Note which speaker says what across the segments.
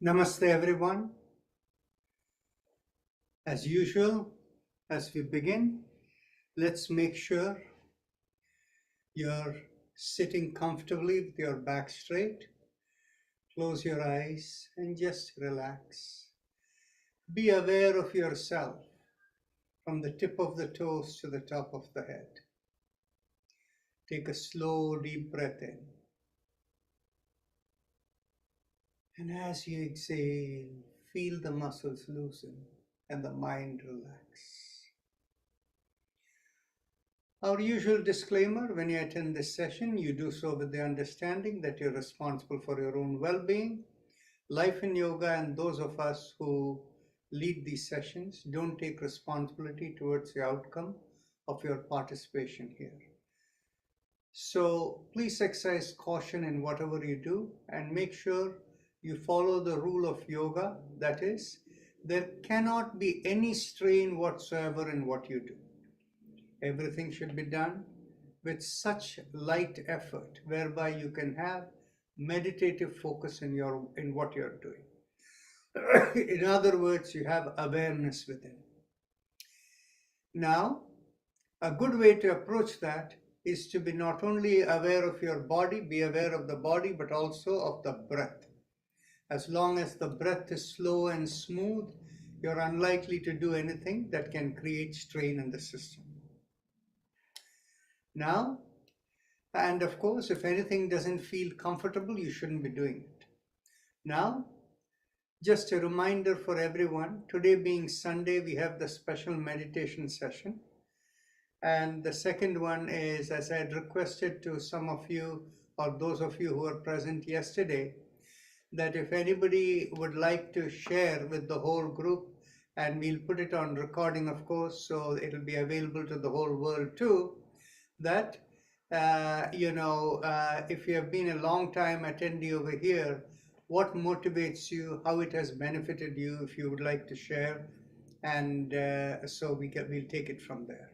Speaker 1: Namaste everyone. As usual, as we begin, let's make sure you're sitting comfortably with your back straight. Close your eyes and just relax. Be aware of yourself from the tip of the toes to the top of the head. Take a slow, deep breath in. And as you exhale, feel the muscles loosen and the mind relax. Our usual disclaimer: when you attend this session, you do so with the understanding that you're responsible for your own well-being. Life in Yoga and those of us who lead these sessions don't take responsibility towards the outcome of your participation here. So please exercise caution in whatever you do and make sure you follow the rule of yoga. That is, there cannot be any strain whatsoever in what you do. Everything should be done with such light effort whereby you can have meditative focus in what you're doing. In other words, you have awareness within. Now, a good way to approach that is to be not only aware of your body, be aware of the body, but also of the breath. As long as the breath is slow and smooth, you're unlikely to do anything that can create strain in the system. Now, and of course, if anything doesn't feel comfortable, you shouldn't be doing it. Now, just a reminder for everyone, today being Sunday, we have the special meditation session. And the second one is, as I had requested to some of you, or those of you who were present yesterday, that if anybody would like to share with the whole group, and we'll put it on recording, of course, so it'll be available to the whole world too, that, if you have been a long time attendee over here, what motivates you, how it has benefited you, if you would like to share, and so we'll take it from there.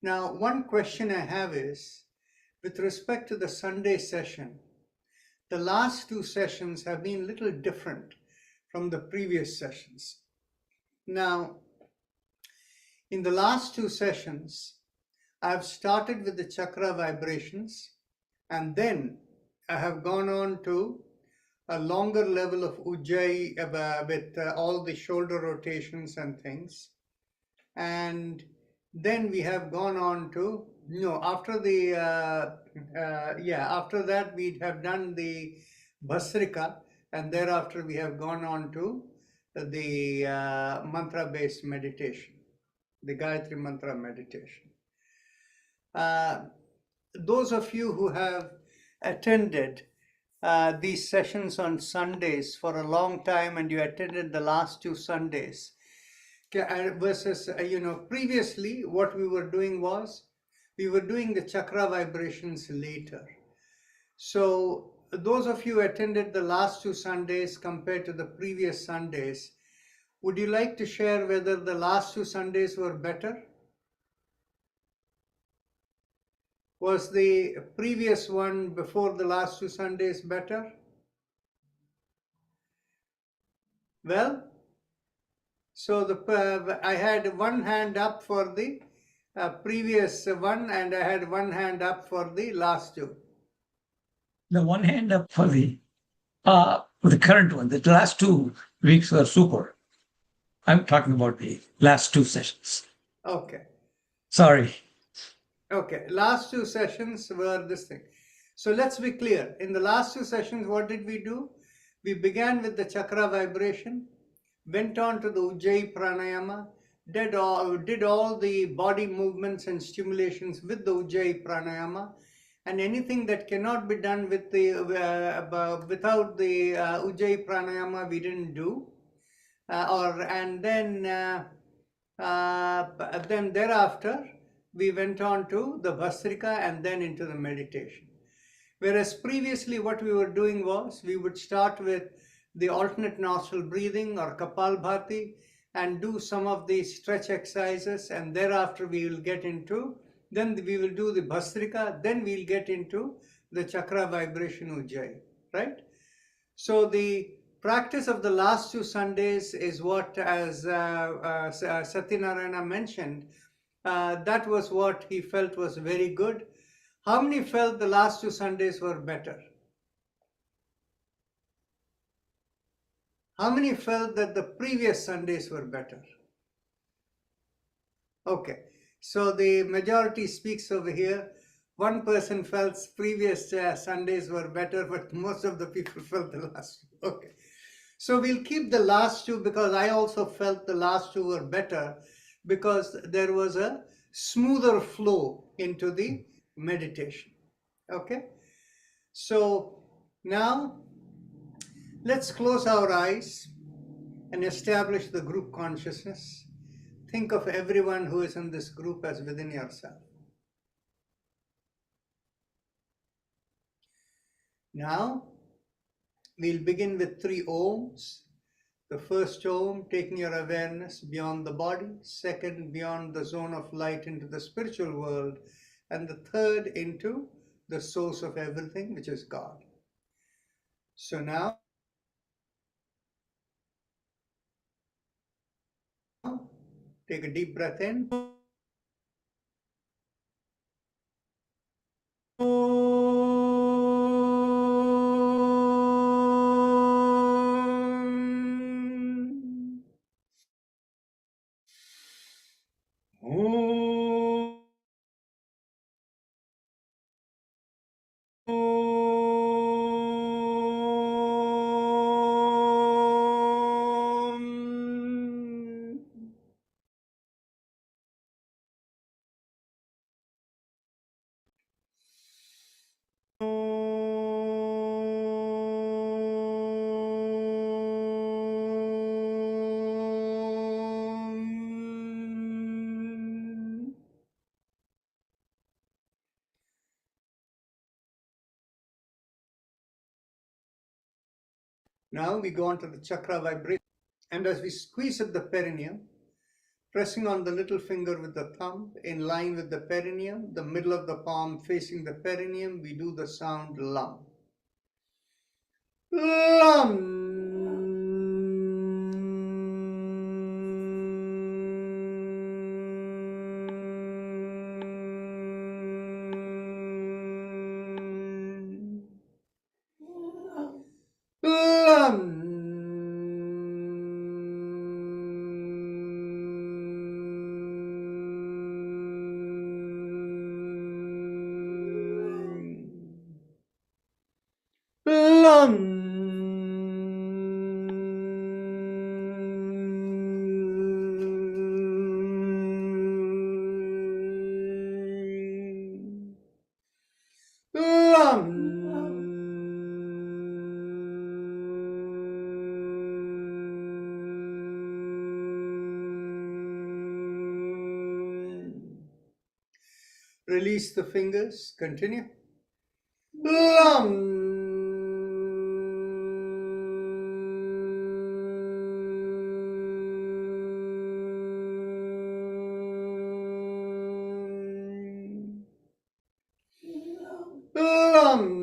Speaker 1: Now, one question I have is, with respect to the Sunday session, the last two sessions have been a little different from the previous sessions. Now, in the last two sessions, I've started with the chakra vibrations, and then I have gone on to a longer level of Ujjayi with all the shoulder rotations and things. And then we have gone on to, after that we have done the Bhasrika, and thereafter we have gone on to the mantra-based meditation, the Gayatri Mantra meditation. Those of you who have attended these sessions on Sundays for a long time, and you attended the last two Sundays, versus, previously what we were doing was, we were doing the chakra vibrations later. So those of you who attended the last two Sundays compared to the previous Sundays, would you like to share whether the last two Sundays were better? Was the previous one before the last two Sundays better? Well, so I had one hand up for the previous one, and I had one hand up for the last two.
Speaker 2: The one hand up for the current one. The last 2 weeks were super. I'm talking about the last two sessions.
Speaker 1: Okay.
Speaker 2: Sorry.
Speaker 1: Okay, last two sessions were this thing. So let's be clear. In the last two sessions, what did we do? We began with the chakra vibration, went on to the Ujjayi pranayama, did all the body movements and stimulations with the Ujjayi pranayama, and anything that cannot be done with the without the Ujjayi pranayama we didn't do, and then thereafter we went on to the Bhasrika and then into the meditation. Whereas previously what we were doing was, we would start with the alternate nostril breathing or Kapalbhati and do some of the stretch exercises, and thereafter we will get into, then we will do the Bhasrika, then we'll get into the chakra vibration Ujjayi, right? So the practice of the last 2 Sundays is what, as Satyanarayana mentioned, that was what he felt was very good. How many felt the last 2 Sundays were better? How many felt that the previous Sundays were better? Okay, so the majority speaks over here. One person felt previous Sundays were better, but most of the people felt the last two. Okay, so we'll keep the last two because I also felt the last two were better because there was a smoother flow into the meditation. Okay, so now let's close our eyes and establish the group consciousness. Think of everyone who is in this group as within yourself. Now, we'll begin with 3 ohms. The first ohm, taking your awareness beyond the body. Second, beyond the zone of light into the spiritual world. And the third, into the source of everything, which is God. So now, take a deep breath in. Now we go on to the chakra vibration. And as we squeeze at the perineum, pressing on the little finger with the thumb in line with the perineum, the middle of the palm facing the perineum, we do the sound LUM. LUM. Release the fingers, continue. LUM. LUM.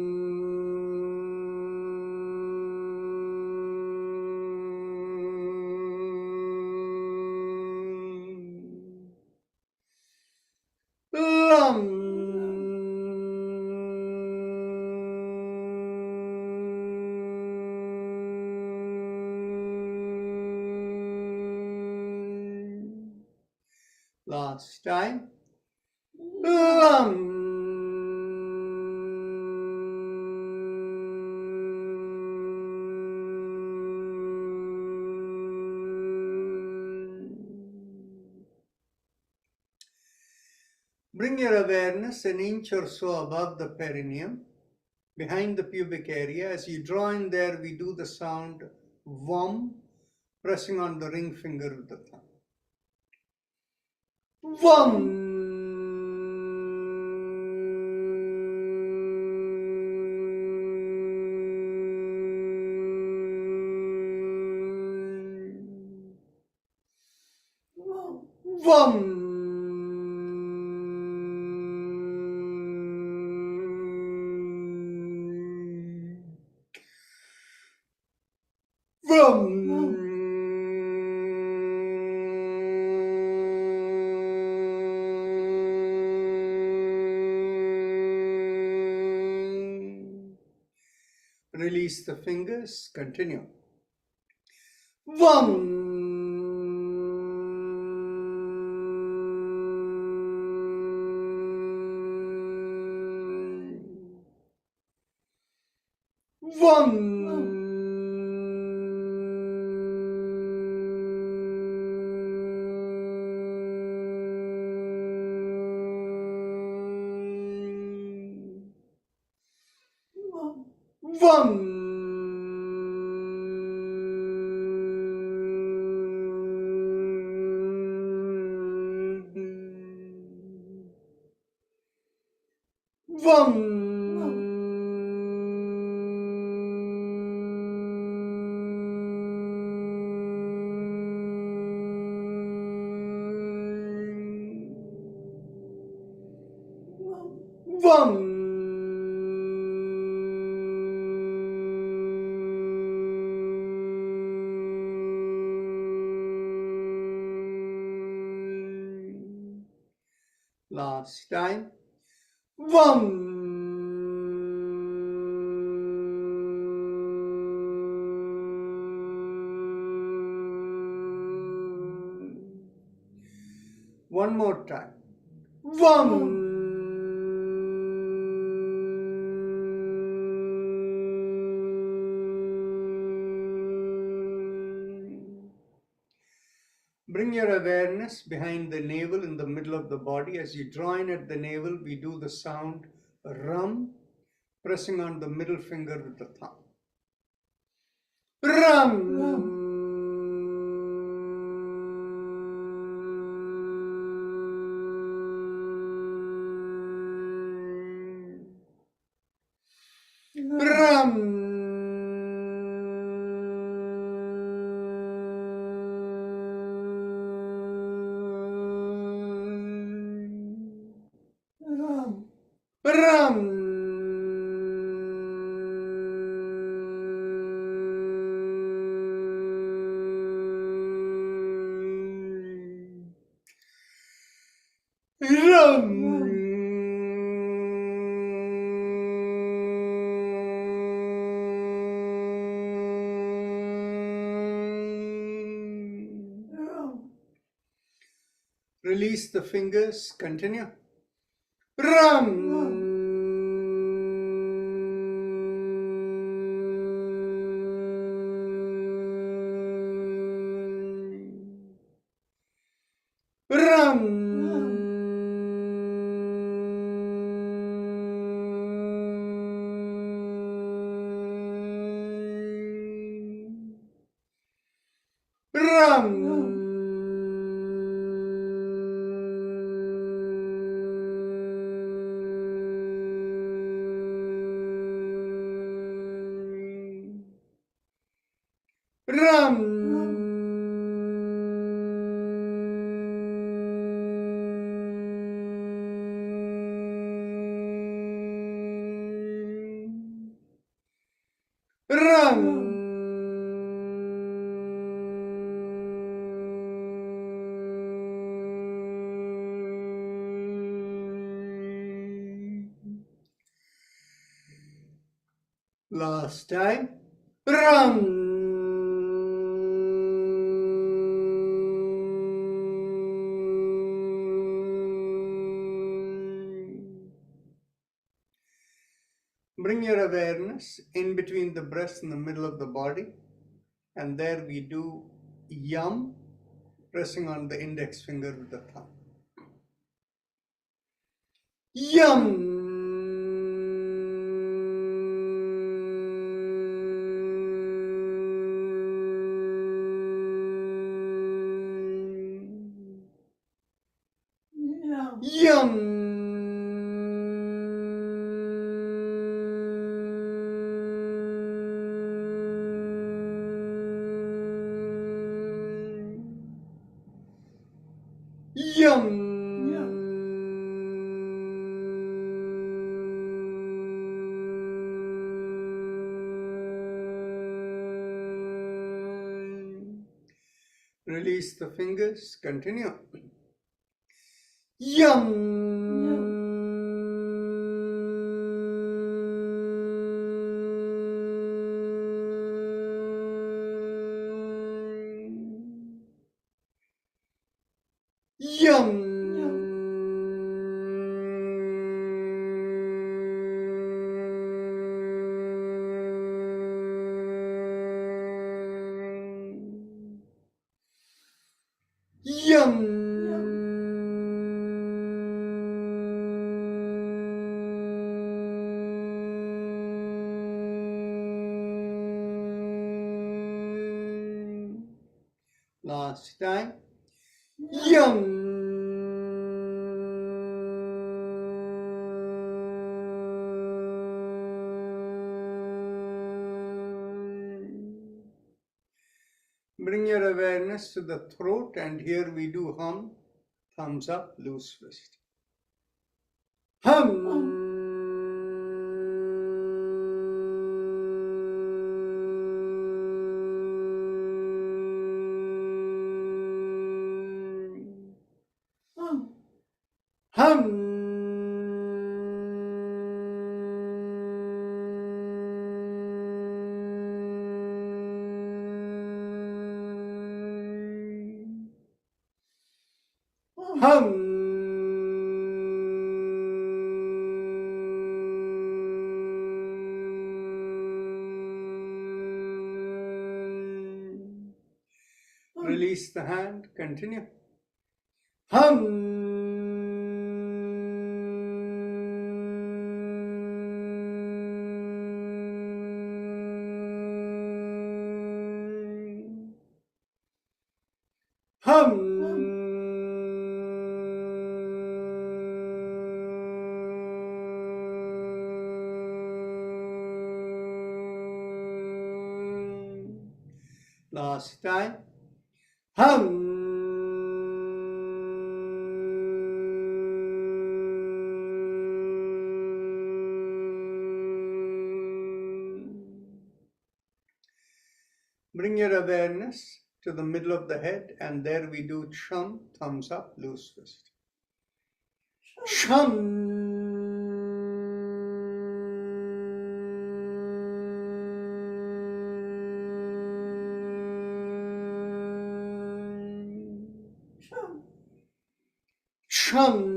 Speaker 1: LUM. Last time. LUM. Bring your awareness an inch or so above the perineum, behind the pubic area. As you draw in there, we do the sound VUM, pressing on the ring finger with the thumb. VUM. VUM. Release the fingers, continue. Vam. Vam. Vam. Vam. Vam. Last time. Vam. One more time. Vam. Bring your awareness behind the navel in the middle of the body. As you draw in at the navel, we do the sound rum, pressing on the middle finger with the thumb. Rum. Rum. Ram. Ram. Release the fingers, continue. Ram. Ram. Ram. Ram. Ram. Last time. Ram. Bring your awareness in between the breast and the middle of the body, and there we do yum, pressing on the index finger with the thumb. Yum. Yum. Yum. Release the fingers. Continue. Yum. Yum. Yum. Last time. Yum. Bring your awareness to the throat, and here we do hum. Thumbs up, loose fist. Hum. Hum. Hum. Release the hand. Continue. Hum. Hum. Last time. Hum. Bring your awareness to the middle of the head, and there we do chum, thumbs up, loose fist. Chum. Chum.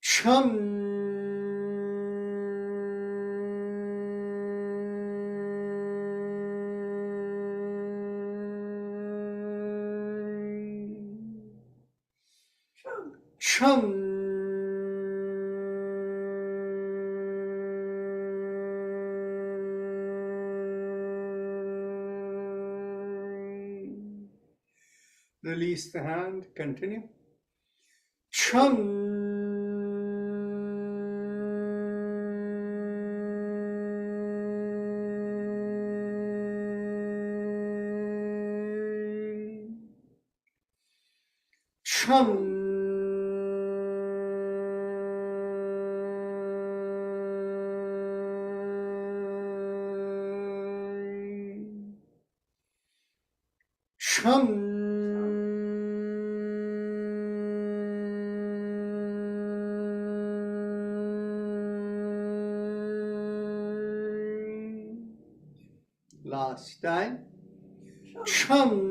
Speaker 1: Chum. Chum. Release the hand. Continue. Chum. Chum. Chum. Last time. Chum.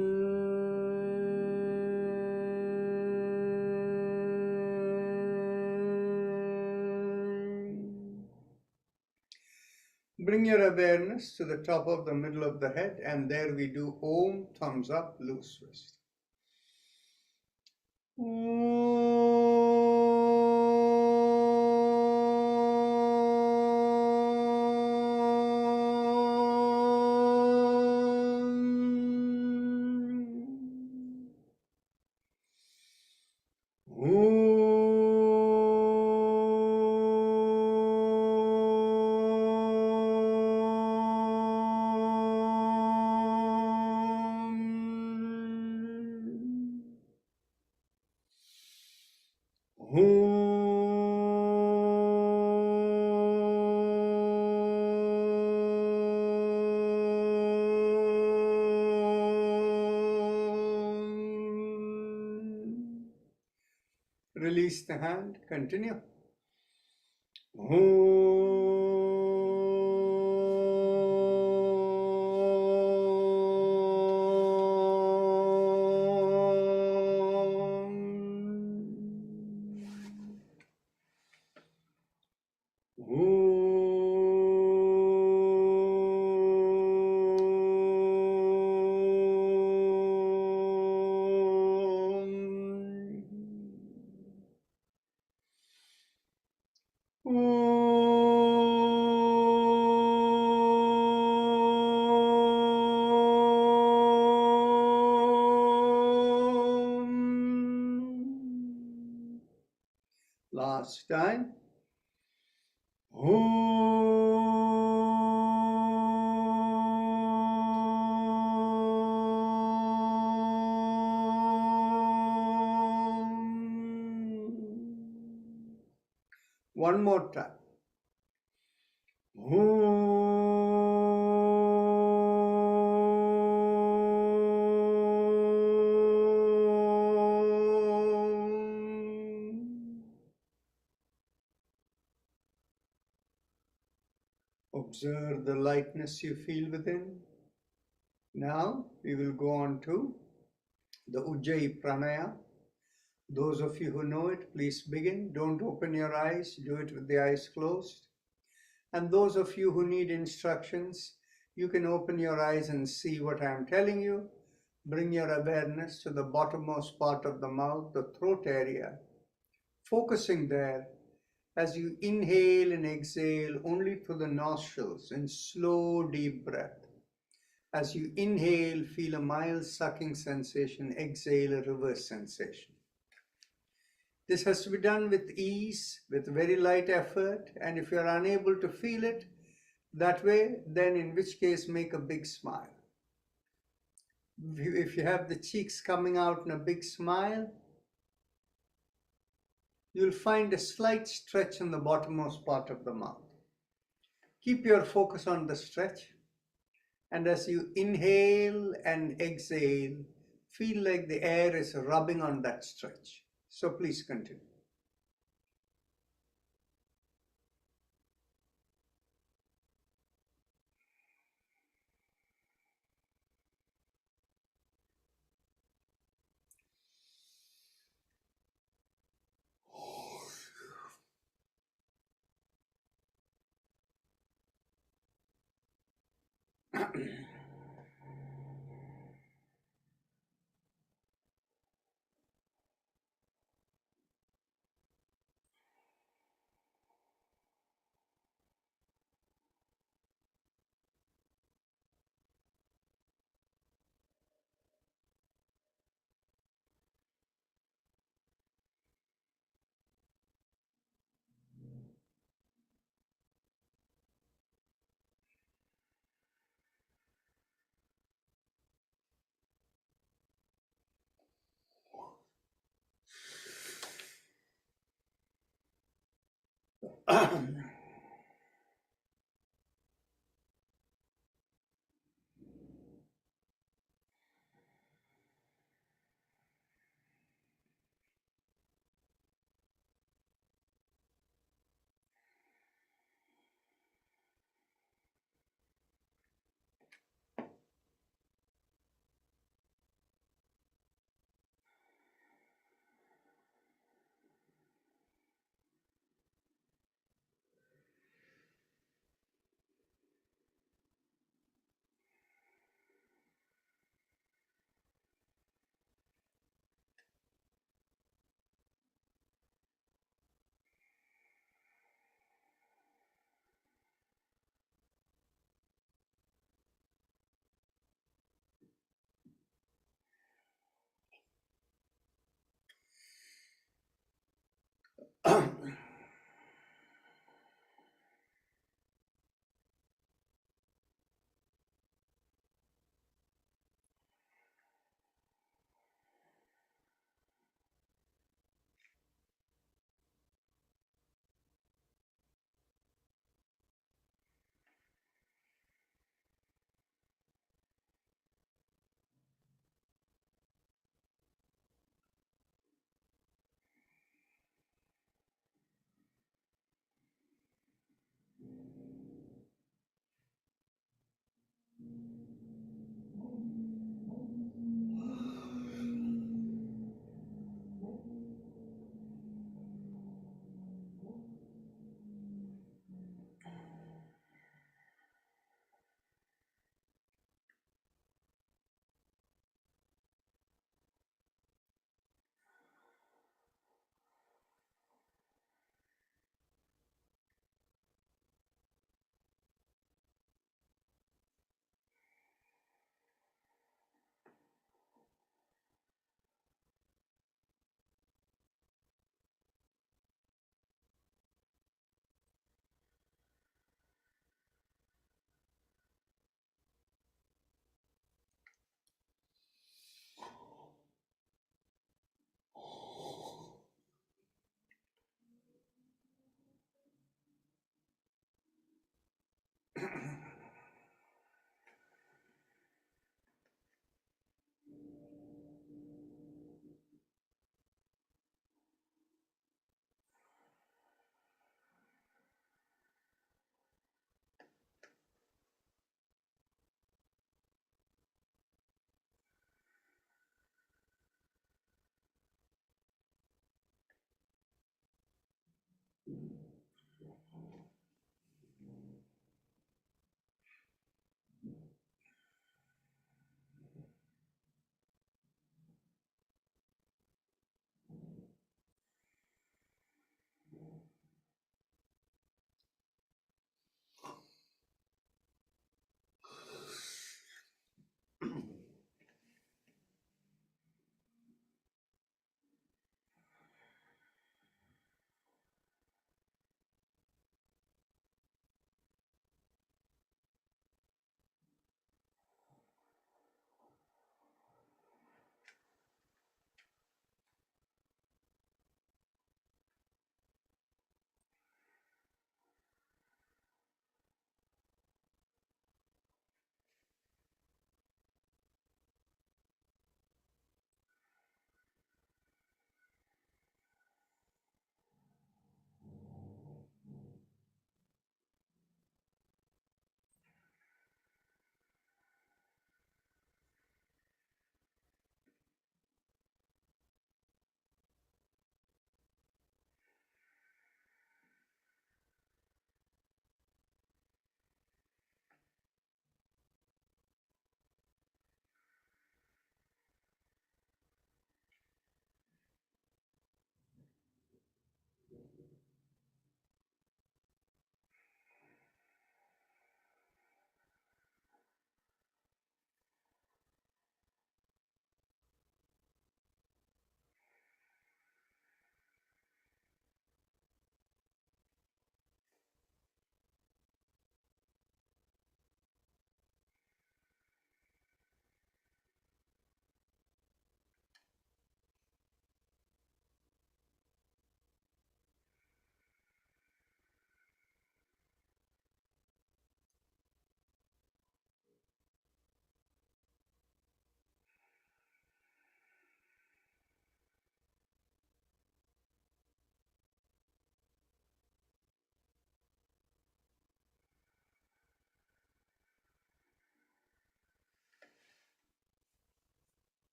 Speaker 1: Bring your awareness to the top of the middle of the head, and there we do Om, thumbs up, loose wrist. Release the hand, continue. Last time. One more time. Observe the lightness you feel within. Now we will go on to the Ujjayi Pranaya. Those of you who know it, please begin. Don't open your eyes, do it with the eyes closed. And those of you who need instructions, you can open your eyes and see what I am telling you. Bring your awareness to the bottommost part of the mouth, the throat area, focusing there as you inhale and exhale only through the nostrils in slow, deep breath. As you inhale, feel a mild sucking sensation, exhale a reverse sensation. This has to be done with ease, with very light effort, and if you are unable to feel it that way, then in which case make a big smile. If you have the cheeks coming out in a big smile, you'll find a slight stretch in the bottommost part of the mouth. Keep your focus on the stretch, and as you inhale and exhale, feel like the air is rubbing on that stretch. So please continue.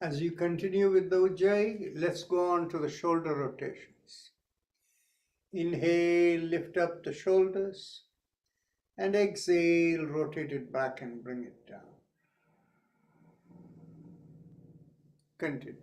Speaker 1: As you continue with the Ujjayi, let's go on to the shoulder rotations. Inhale, lift up the shoulders, and exhale, rotate it back and bring it down. Continue.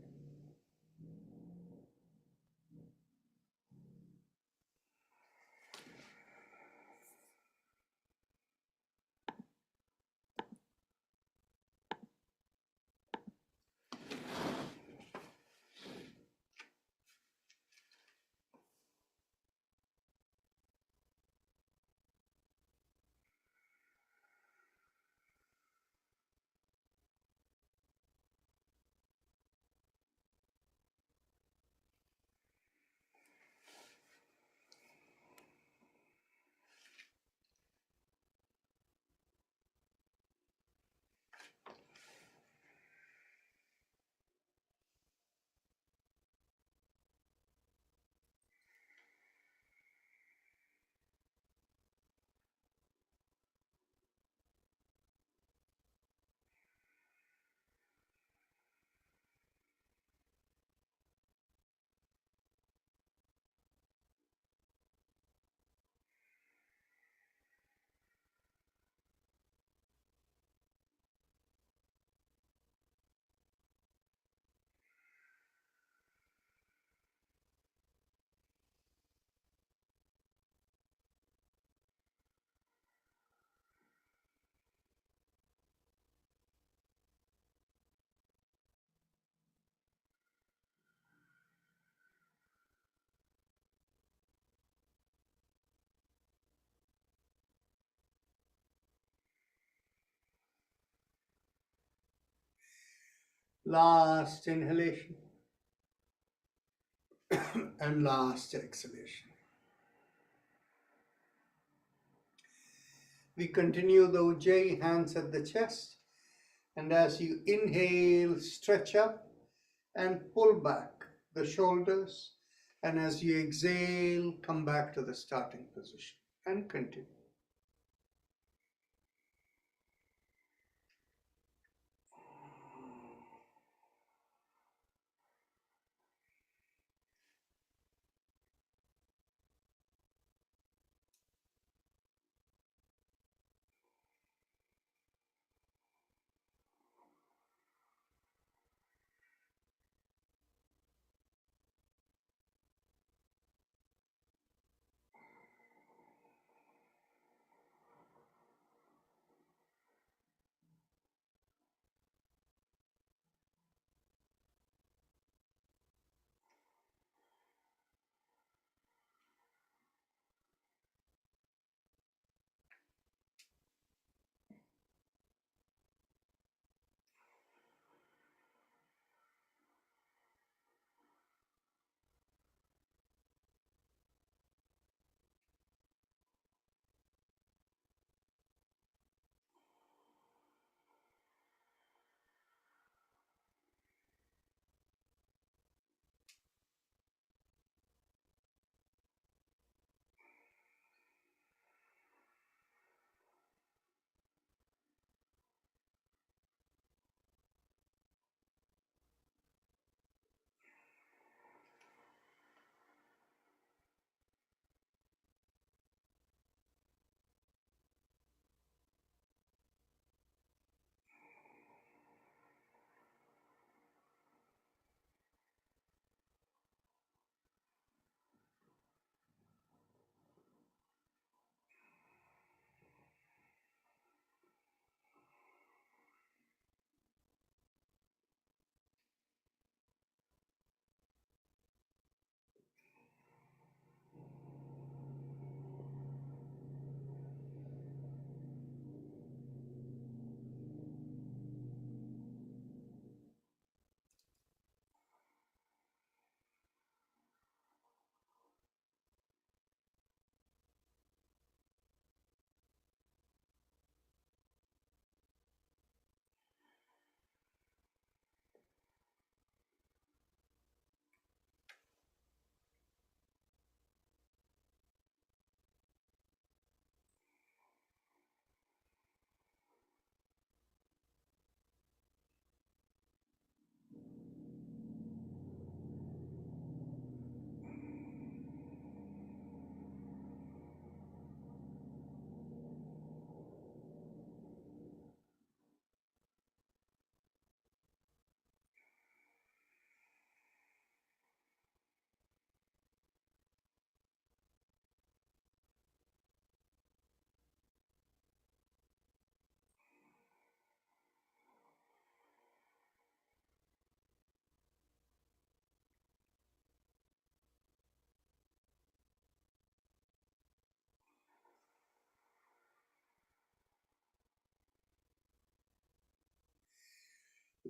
Speaker 1: Last inhalation and last exhalation. We continue the Ujjayi, hands at the chest, and as you inhale, stretch up and pull back the shoulders, and as you exhale, come back to the starting position and continue.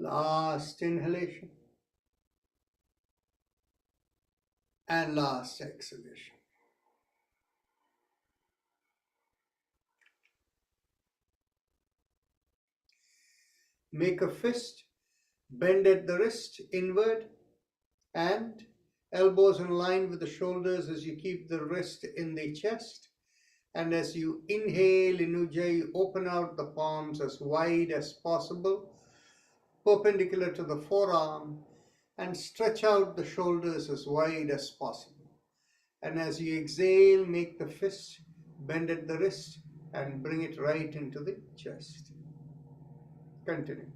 Speaker 1: Last inhalation and last exhalation. Make a fist, bend at the wrist inward and elbows in line with the shoulders as you keep the wrist in the chest. And as you inhale in Ujjayi, open out the palms as wide as possible, perpendicular to the forearm, and stretch out the shoulders as wide as possible. And as you exhale, make the fist, bend at the wrist, and bring it right into the chest. Continue.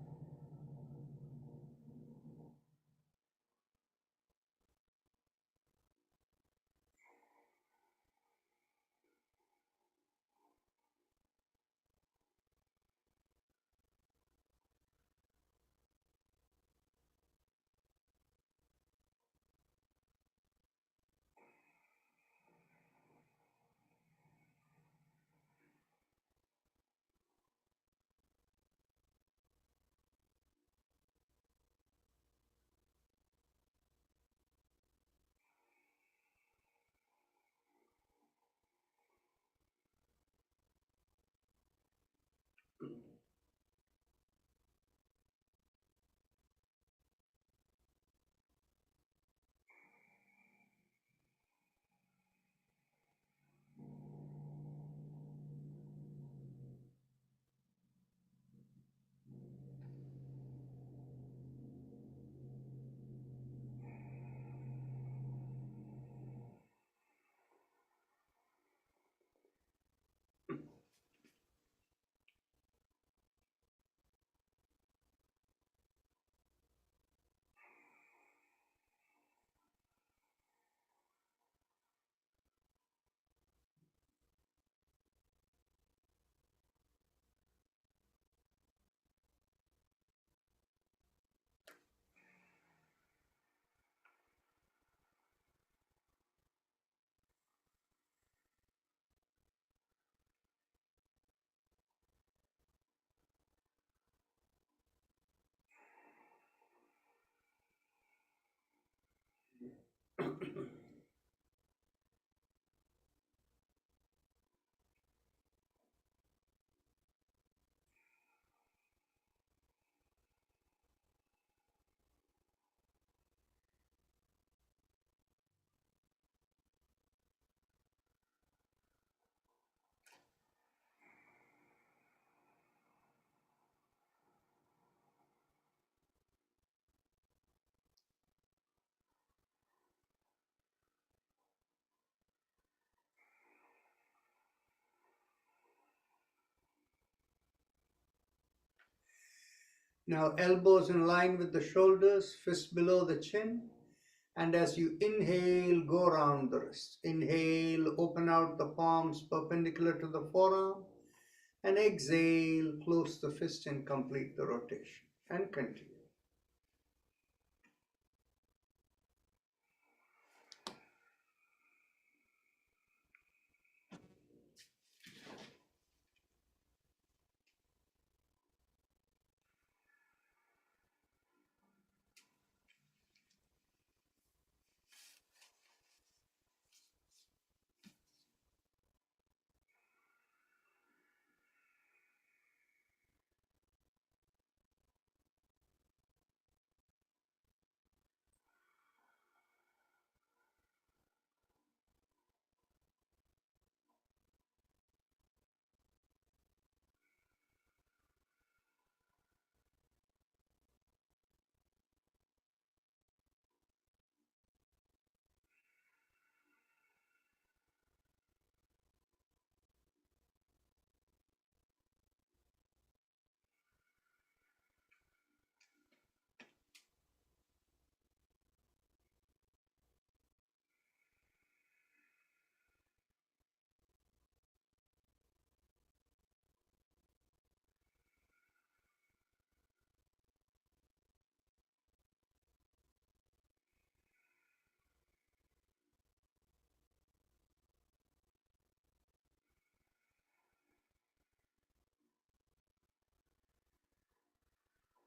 Speaker 1: Now elbows in line with the shoulders, fist below the chin. And as you inhale, go around the wrist. Inhale, open out the palms perpendicular to the forearm. And exhale, close the fist and complete the rotation. And continue.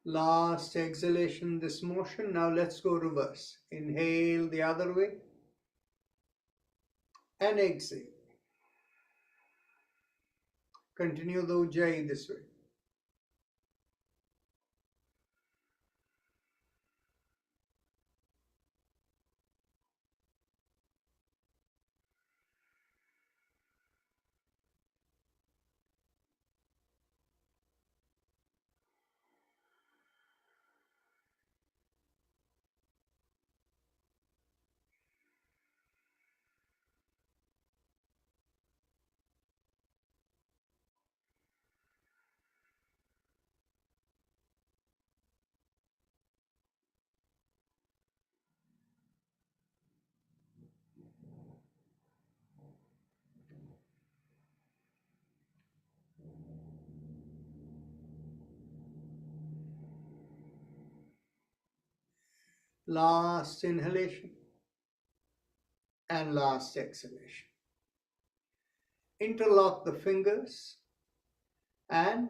Speaker 1: Last exhalation, this motion. Now let's go reverse. Inhale the other way and exhale. Continue the Ujjayi this way. Last inhalation and last exhalation. Interlock the fingers and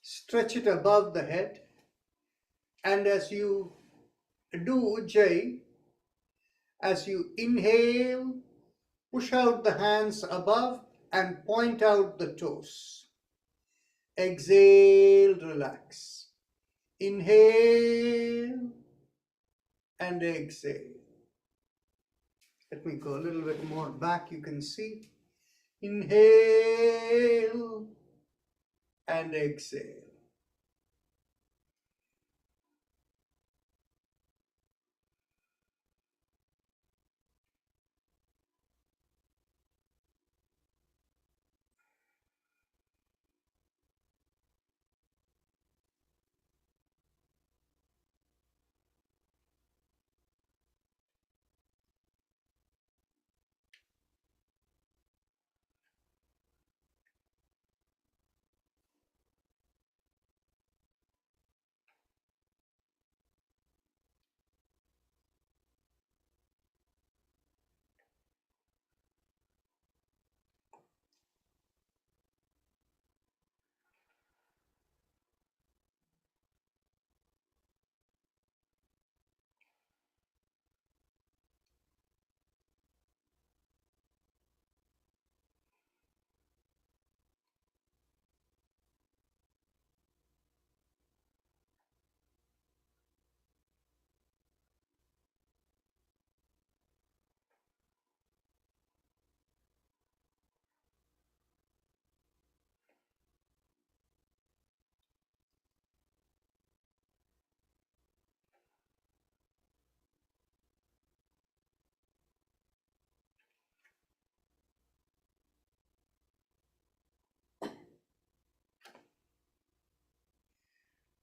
Speaker 1: stretch it above the head. And as you do Ujjayi, as you inhale, push out the hands above and point out the toes. Exhale, relax. Inhale and exhale. Let me go a little bit more back, you can see. Inhale and exhale.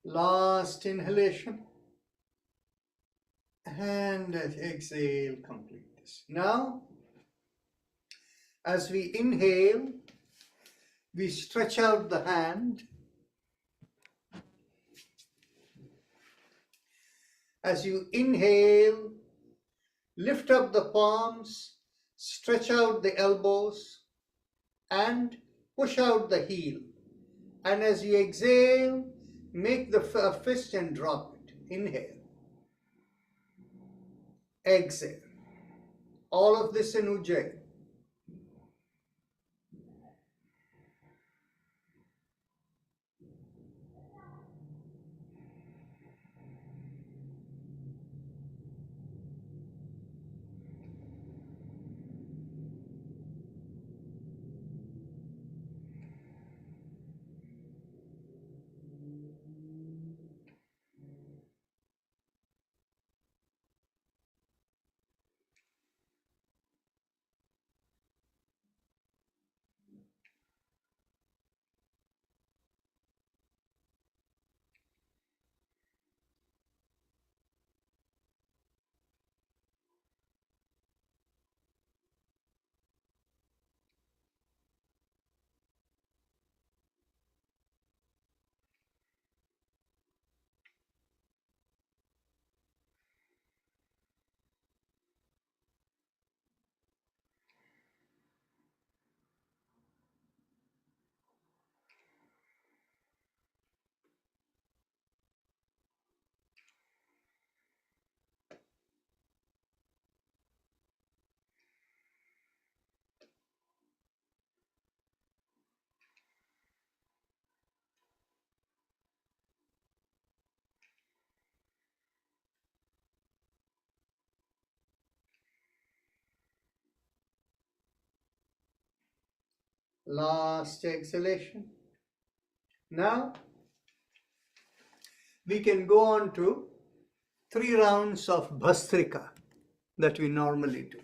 Speaker 1: Last inhalation and exhale, complete this. Now, as we inhale, we stretch out the hand. As you inhale, lift up the palms, stretch out the elbows, and push out the heel. And as you exhale, make the fist and drop it. Inhale. Exhale. All of this in Ujjayi. Last exhalation. Now we can go on to 3 rounds of Bhastrika that we normally do.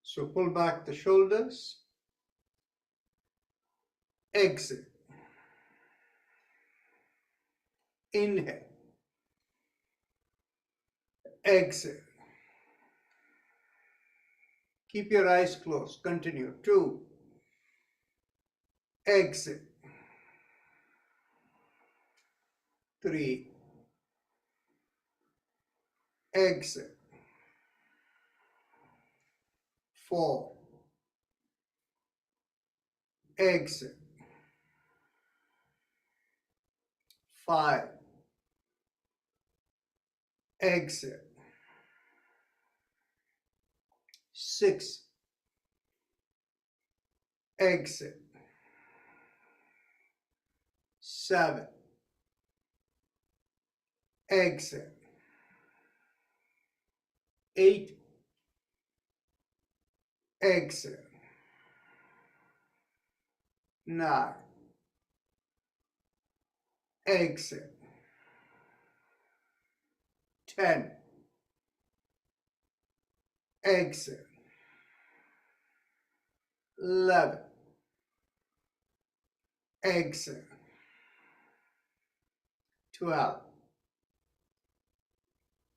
Speaker 1: So pull back the shoulders, exhale, inhale, exhale. Keep your eyes closed, continue. 2, exhale, 3, exhale, 4, exhale, 5, exhale, 6, exhale, 7, exhale, 8, exhale, 9, exhale, 10, exhale, 11, exhale, 12,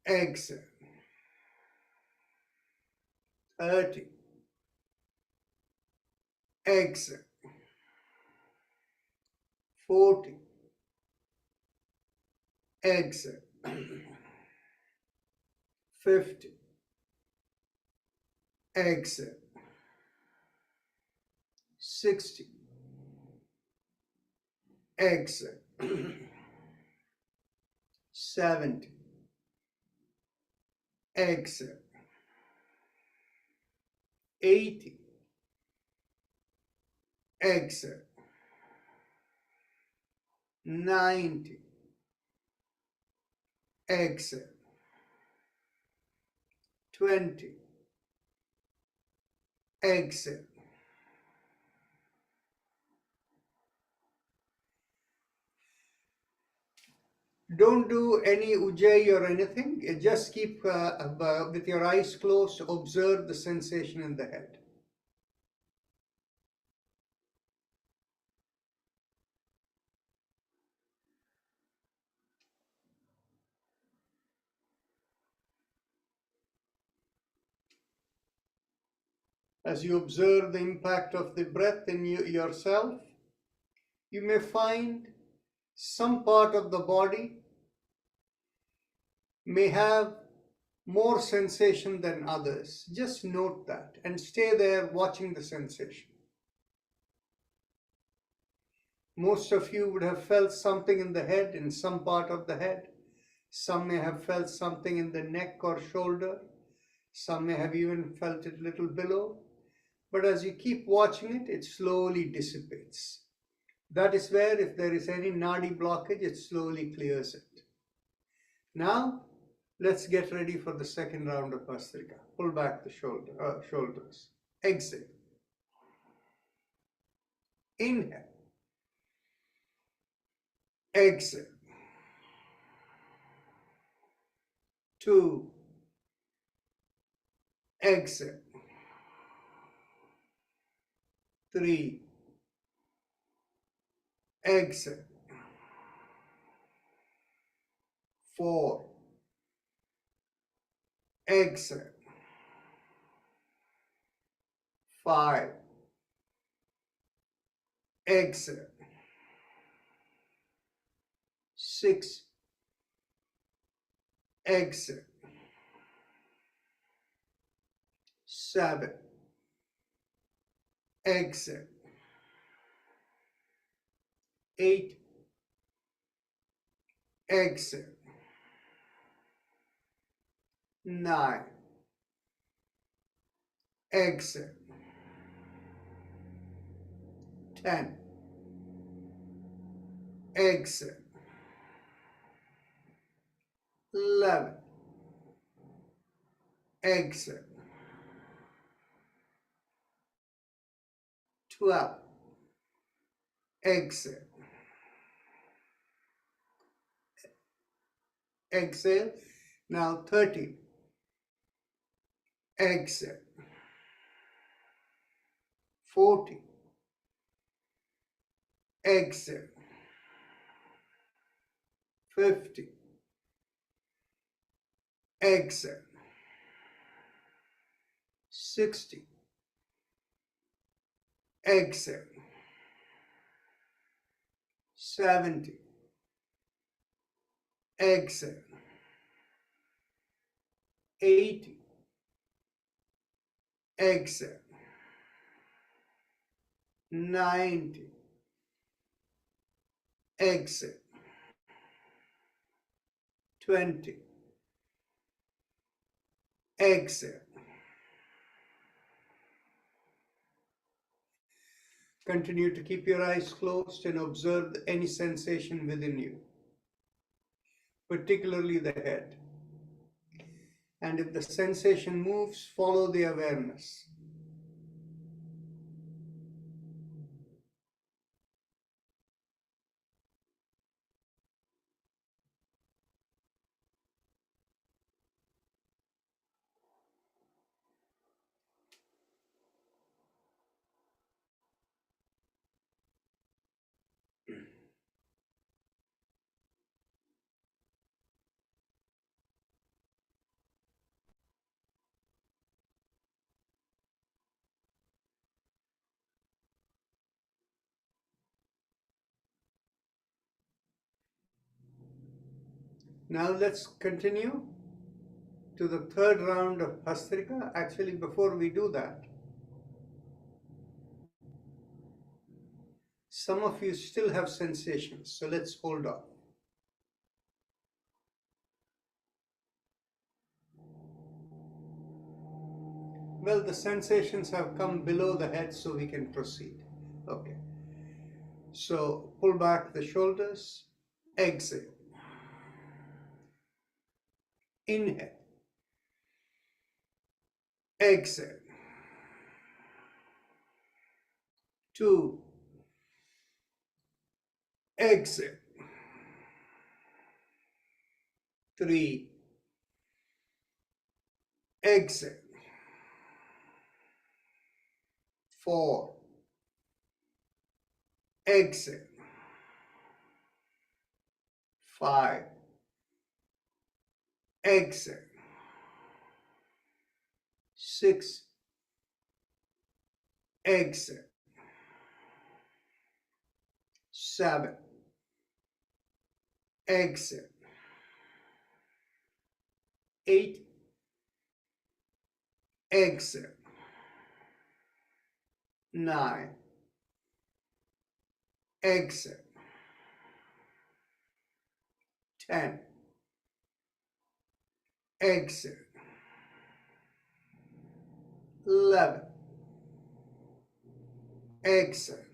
Speaker 1: exhale, 30, exhale, 40, exhale, 50, exhale, 60, exhale, 70, exhale, 80, exhale, 90, exhale, 20, exhale. Don't do any ujjayi or anything. Just keep with your eyes closed, observe the sensation in the head. As you observe the impact of the breath in yourself, you may find some part of the body may have more sensation than others. Just note that and stay there watching the sensation. Most of you would have felt something in the head, in some part of the head. Some may have felt something in the neck or shoulder. Some may have even felt it a little below. But as you keep watching it, it slowly dissipates. That is where, if there is any nadi blockage, it slowly clears it. Now, let's get ready for the second round of Bhastrika. Pull back the shoulders. Exhale. Inhale. Exhale. 2. Exhale. 3. Exhale. 4. Exhale. 5. Exhale. 6. Exhale. 7. Exhale. 8. Exhale. 9. Exhale. 10. Exhale. 11. Exhale. 12. Exhale. Exhale. Now 13. Exhale. 14. Exhale. 50. Exhale. 60. Exhale. 70. Exhale. 80. Exhale. 90. Exhale. 20. Exhale. Continue to keep your eyes closed and observe any sensation within you, particularly the head. And if the sensation moves, follow the awareness. Now let's continue to the third round of Bhastrika. Actually, before we do that, some of you still have sensations, so let's hold off. Well, the sensations have come below the head, so we can proceed. Okay. So pull back the shoulders, exhale. Inhale. Exhale. 2. Exhale. 3. Exhale. 4. Exhale. 5. Exhale. 6. Exhale. 7. Exhale. 8. Exhale. 9. Exhale. 10. Exhale. 11. Exhale.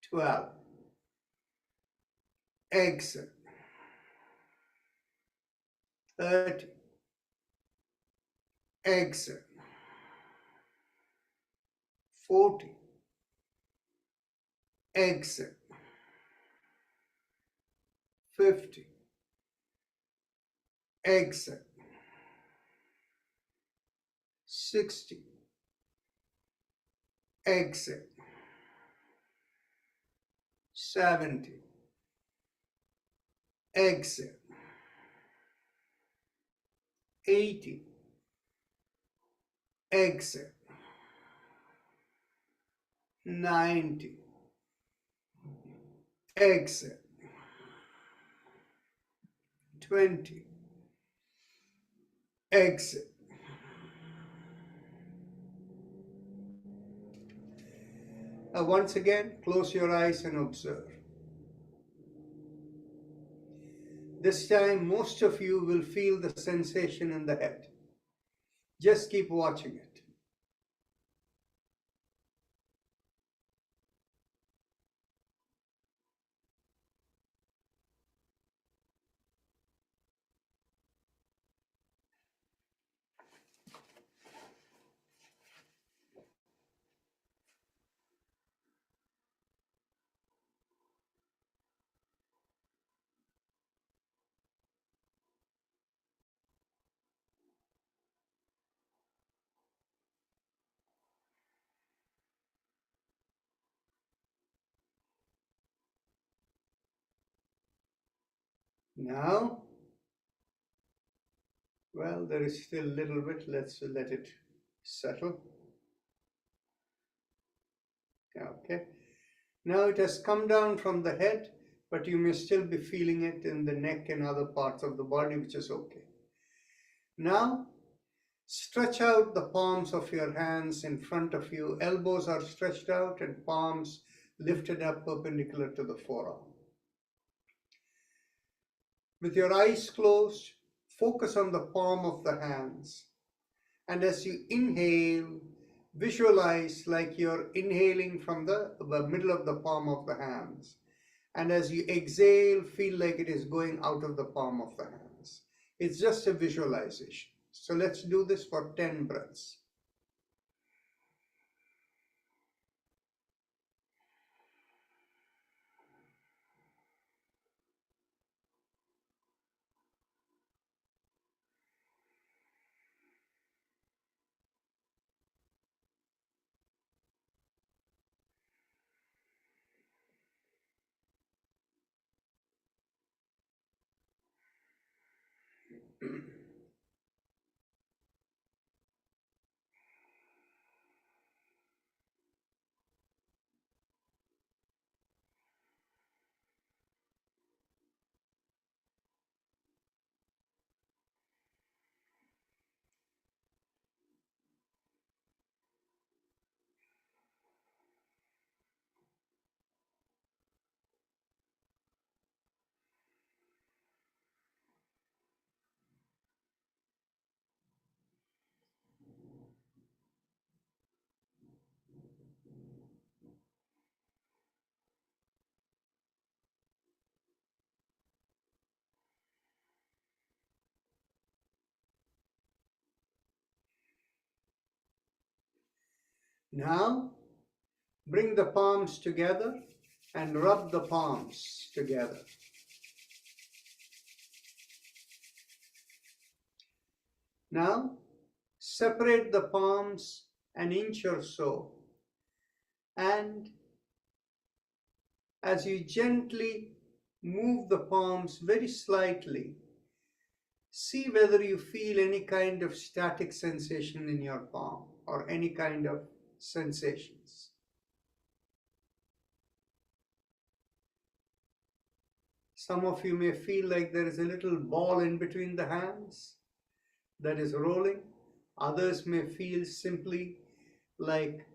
Speaker 1: 12. Exhale. 30. Exhale. 40. Exhale. 50. Exhale. 60. Exhale. 70. Exhale. 80. Exhale. 90. Exhale. 20. Exhale. Once again, close your eyes and observe. This time, most of you will feel the sensation in the head. Just keep watching it. Now, well, there is still a little bit. Let's let it settle. Okay. Now it has come down from the head, but you may still be feeling it in the neck and other parts of the body, which is okay. Now, stretch out the palms of your hands in front of you. Elbows are stretched out and palms lifted up perpendicular to the forearm. With your eyes closed, focus on the palm of the hands. And as you inhale, visualize like you're inhaling from the middle of the palm of the hands. And as you exhale, feel like it is going out of the palm of the hands. It's just a visualization. So let's do this for 10 breaths. Now, bring the palms together and rub the palms together. Now, separate the palms an inch or so, and as you gently move the palms very slightly, see whether you feel any kind of static sensation in your palm or any kind of sensations. Some of you may feel like there is a little ball in between the hands that is rolling. Others may feel simply like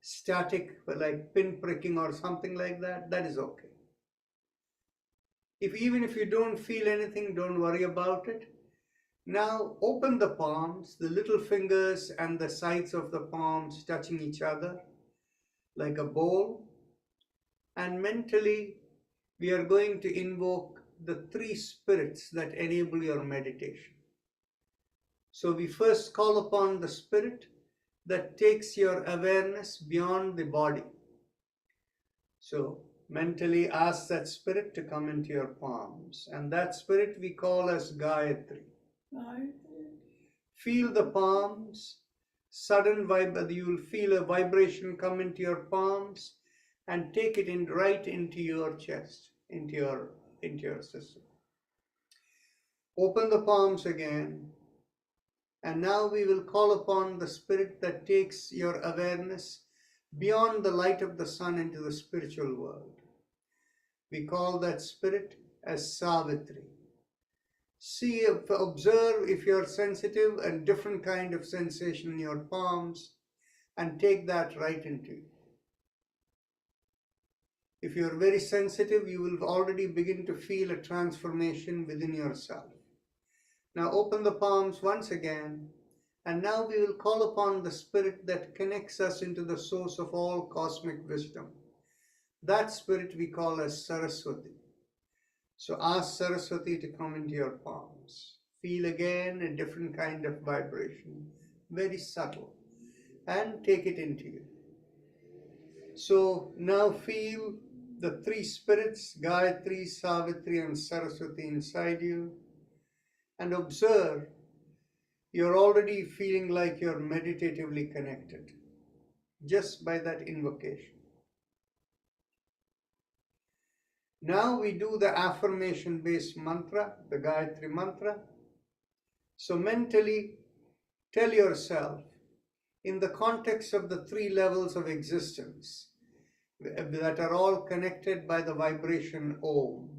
Speaker 1: static, like pin pricking or something like that. That is okay. Even if you don't feel anything, don't worry about it. Now open the palms, the little fingers and the sides of the palms touching each other like a bowl. And mentally, we are going to invoke the three spirits that enable your meditation. So we first call upon the spirit that takes your awareness beyond the body. So mentally ask that spirit to come into your palms, and that spirit we call as Gayatri. Feel the palms, you will feel a vibration come into your palms and take it in right into your chest, into your system. Open the palms again, and now we will call upon the spirit that takes your awareness beyond the light of the sun into the spiritual world. We call that spirit as Savitri. Observe if you're sensitive and different kind of sensation in your palms, and take that right into you. If you're very sensitive, you will already begin to feel a transformation within yourself. Now open the palms once again, and now we will call upon the spirit that connects us into the source of all cosmic wisdom. That spirit we call as Saraswati. So ask Saraswati to come into your palms. Feel again a different kind of vibration, very subtle, and take it into you. So now feel the three spirits, Gayatri, Savitri, and Saraswati inside you, and observe you're already feeling like you're meditatively connected just by that invocation. Now we do the affirmation based mantra, the Gayatri mantra. So mentally tell yourself, in the context of the three levels of existence that are all connected by the vibration Om.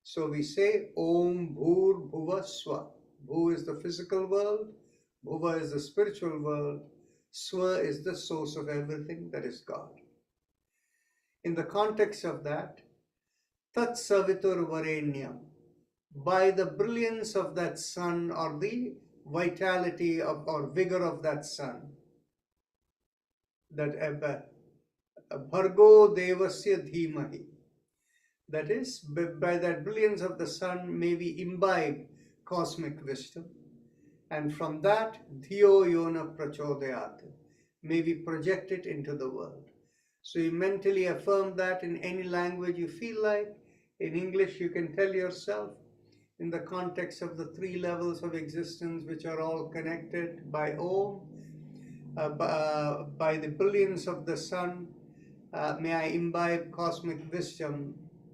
Speaker 1: So we say Om Bhur Bhuva Swa. Bhu is the physical world, Bhuva is the spiritual world, Swa is the source of everything, that is God. In the context of that, Tat Savitur Varenyam, by the brilliance of that sun or the vitality of or vigor of that sun, that Bhargo Devasya Dhimahi, that is, by that brilliance of the sun, may we imbibe cosmic wisdom. And from that, Dhiyo Yona Prachodayat, may we project it into the world. So you mentally affirm that in any language you feel like. In English, you can tell yourself, in the context of the three levels of existence which are all connected by Om, by the brilliance of the sun, may I imbibe cosmic wisdom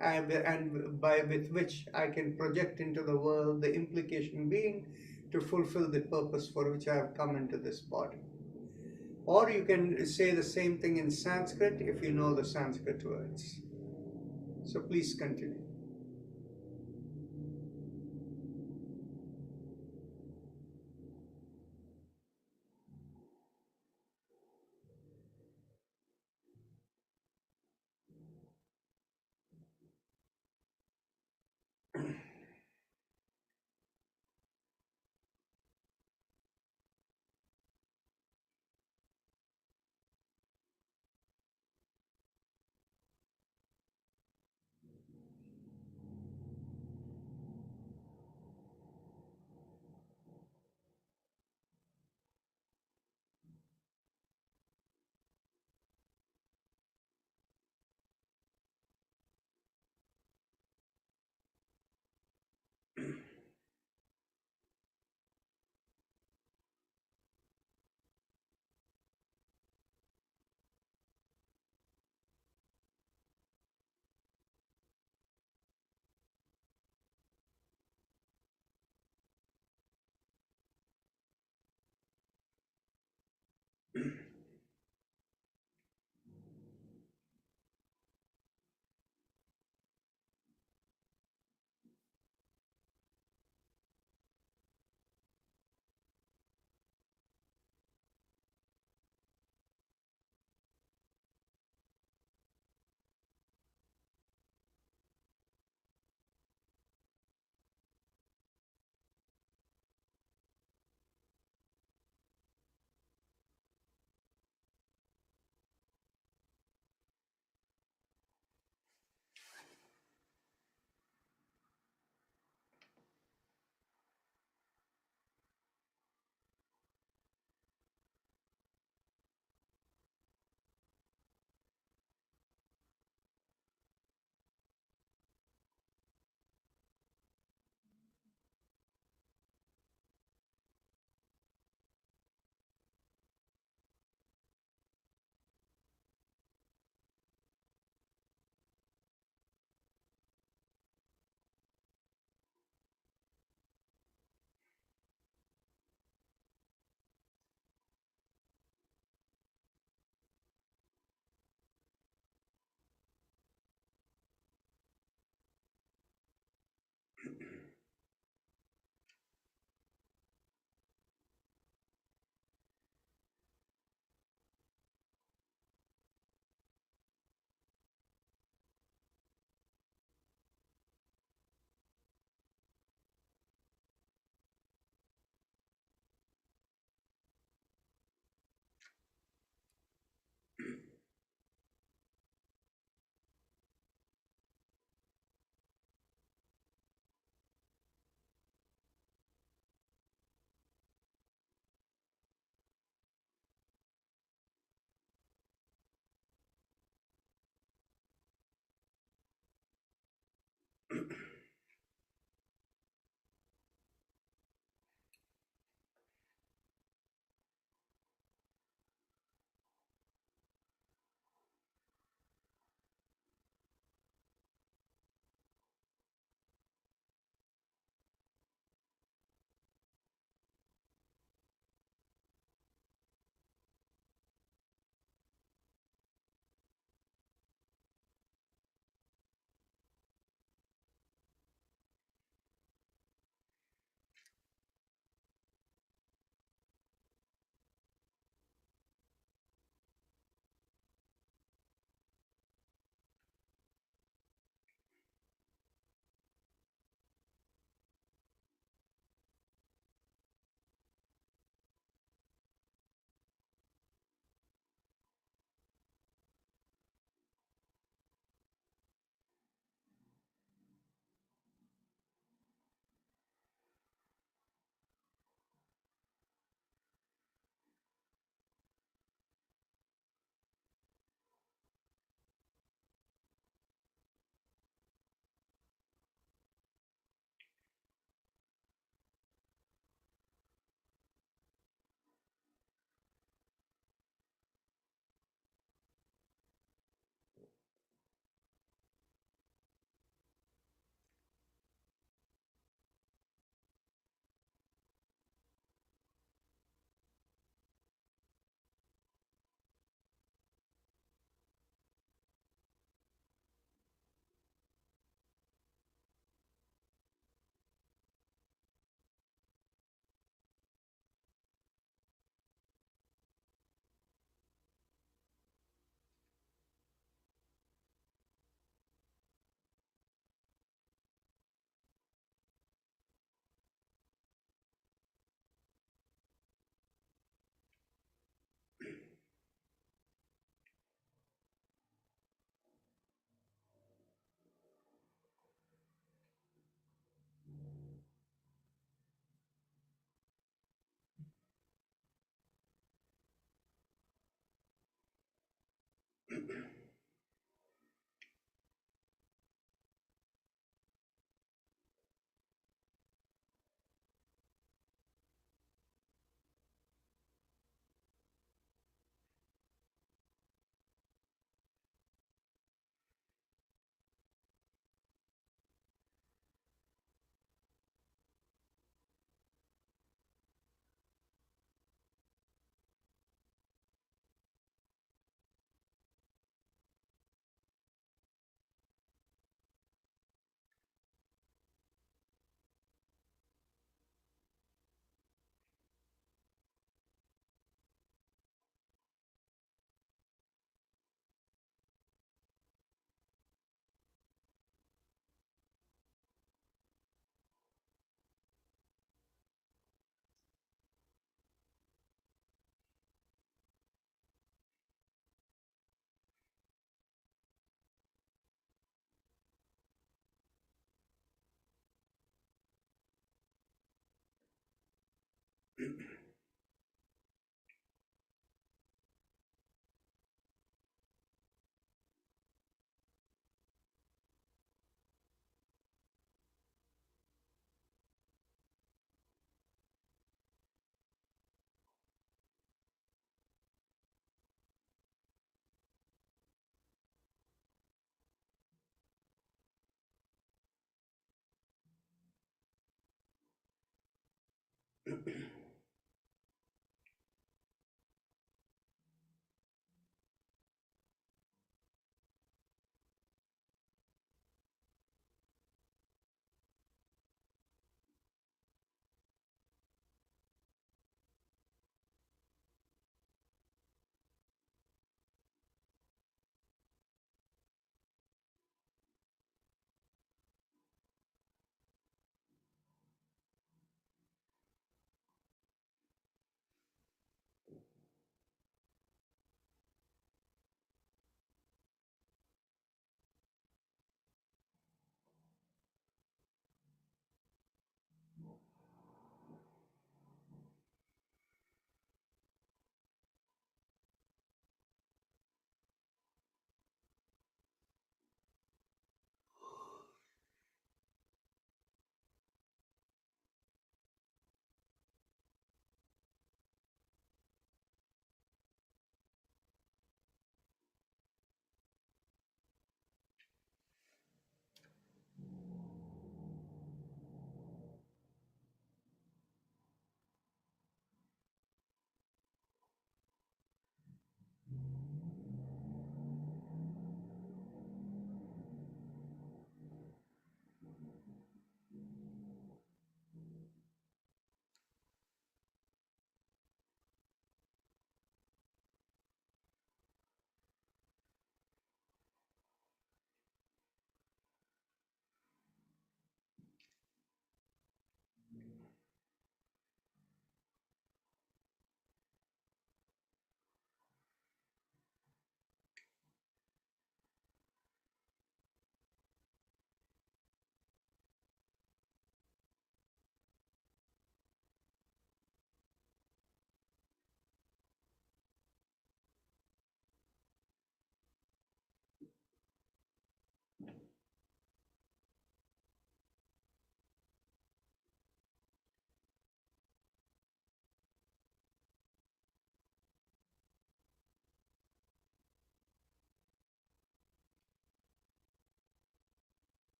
Speaker 1: and with which I can project into the world, the implication being to fulfill the purpose for which I have come into this body. Or you can say the same thing in Sanskrit if you know the Sanskrit words. So please continue.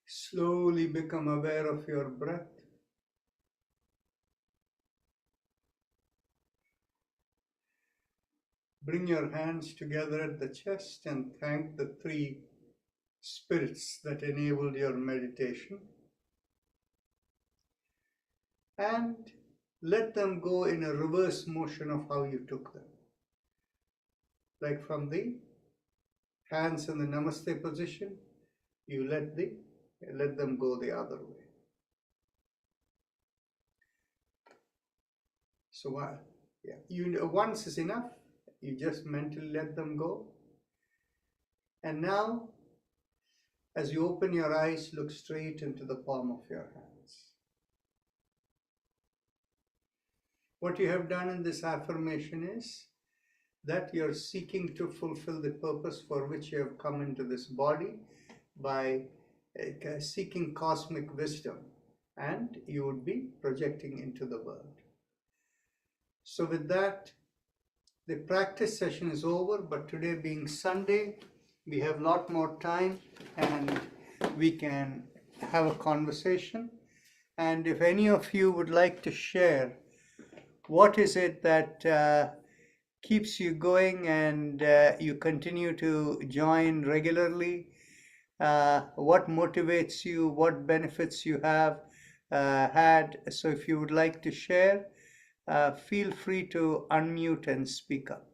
Speaker 1: Slowly become aware of your breath. Bring your hands together at the chest and thank the three spirits that enabled your meditation. And let them go in a reverse motion of how you took them. Like from the hands in the Namaste position, you let them go the other way. So once is enough. You just mentally let them go. And now, as you open your eyes, look straight into the palm of your hands. What you have done in this affirmation is that you're seeking to fulfill the purpose for which you have come into this body by seeking cosmic wisdom, and you would be projecting into the world. So with that, the practice session is over, but today being Sunday, we have a lot more time and we can have a conversation. And if any of you would like to share what is it that keeps you going and you continue to join regularly, what motivates you, what benefits you have had. So if you would like to share, feel free to unmute and speak up.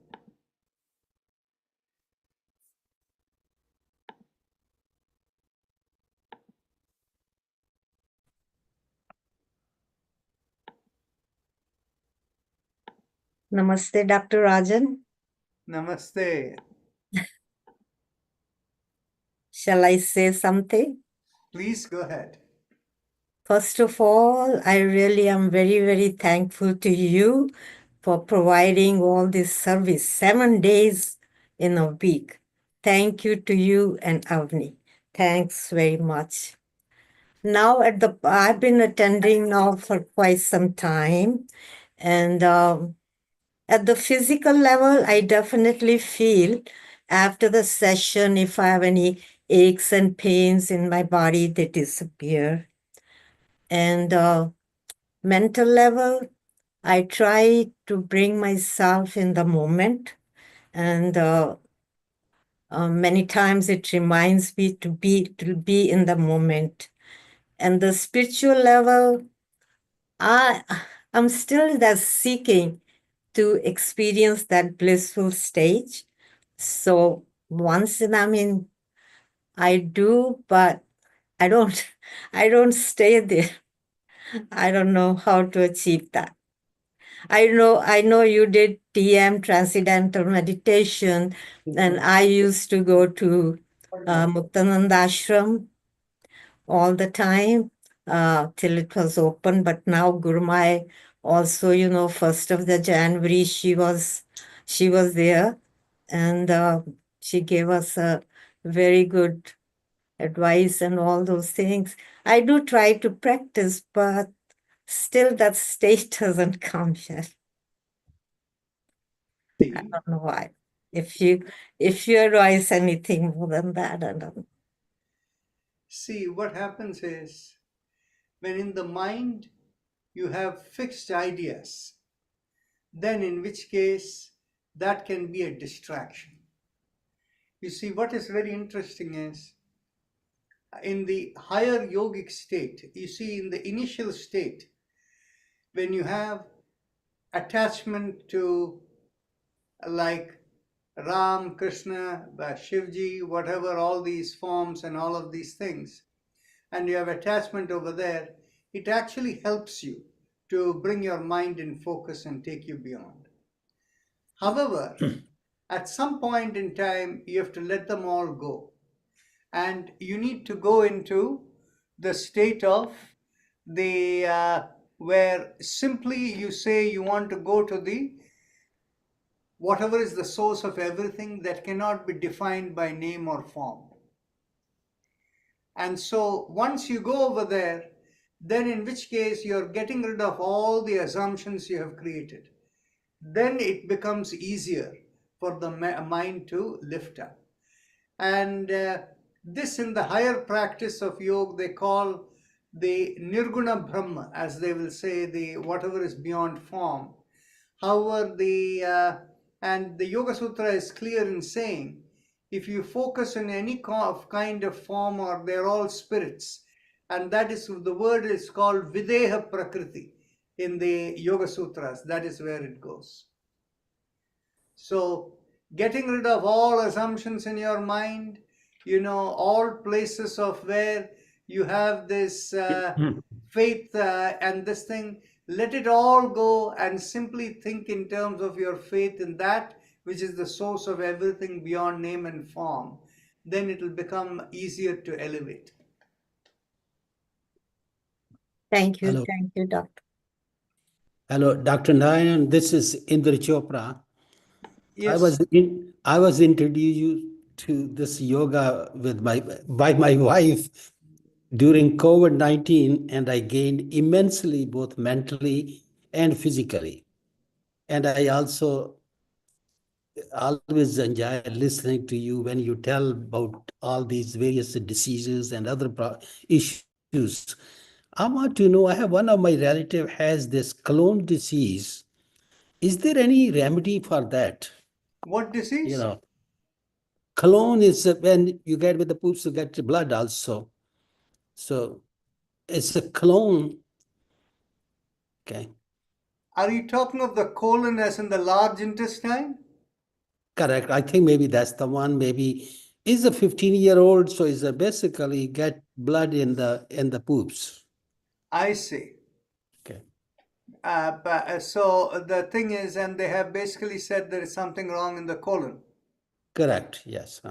Speaker 3: Namaste, Dr. Rajan.
Speaker 1: Namaste.
Speaker 3: Shall I say something?
Speaker 1: Please go ahead.
Speaker 3: First of all, I really am very, very thankful to you for providing all this service 7 days in a week. Thank you to you and Avni. Thanks very much. Now I've been attending now for quite some time, and at the physical level, I definitely feel after the session, if I have any aches and pains in my body, they disappear. And mental level, I try to bring myself in the moment, and many times it reminds me to be in the moment. And the spiritual level, I'm still just seeking to experience that blissful stage. So once in, I do, but I don't, I don't stay there. I don't know how to achieve that. I know you did TM, Transcendental Meditation, and I used to go to Muktananda Ashram all the time till it was open. But now Gurumai also, 1st of the January, she was there, and she gave us a very good advice and all those things. I do try to practice, but still that state doesn't come yet. I don't know why. If you advise anything more than that, I don't know.
Speaker 1: See, what happens is when in the mind you have fixed ideas, then in which case that can be a distraction. You see, what is very interesting is in the higher yogic state, you see, in the initial state, when you have attachment to like Ram, Krishna, Shivji, whatever, all these forms and all of these things, and you have attachment over there, it actually helps you to bring your mind in focus and take you beyond. However, at some point in time, you have to let them all go. And you need to go into the state of the where simply you say you want to go to the whatever is the source of everything that cannot be defined by name or form. And so once you go over there, then in which case you're getting rid of all the assumptions you have created. Then it becomes easier for the mind to lift up. And This in the higher practice of yoga, they call the Nirguna Brahma, as they will say, the whatever is beyond form. However, and the Yoga Sutra is clear in saying, if you focus on any kind of form, or they're all spirits, and that is, the word is called Videha Prakriti in the Yoga Sutras. That is where it goes. So getting rid of all assumptions in your mind, all places of where you have this faith and this thing, let it all go and simply think in terms of your faith in that which is the source of everything beyond name and form. Then it will become easier to elevate.
Speaker 3: Thank you.
Speaker 4: Hello.
Speaker 3: Thank you, Doctor.
Speaker 4: Hello, Dr. Narayan. This is Indra Chopra.
Speaker 1: Yes.
Speaker 4: I was introduced to this yoga by my wife during COVID-19, and I gained immensely, both mentally and physically. And I also always enjoy listening to you when you tell about all these various diseases and other issues. I want to know, I have one of my relative has this Crohn's disease. Is there any remedy for that?
Speaker 1: What disease?
Speaker 4: Crohn's is when you get with the poops, you get blood also. So it's a Crohn's. Okay.
Speaker 1: Are you talking of the colon as in the large intestine?
Speaker 4: Correct. I think maybe that's the one. Maybe is a 15-year-old, so is basically get blood in the poops.
Speaker 1: I see.
Speaker 4: Okay.
Speaker 1: So the thing is, and they have basically said there is something wrong in the colon.
Speaker 4: Correct. Yes.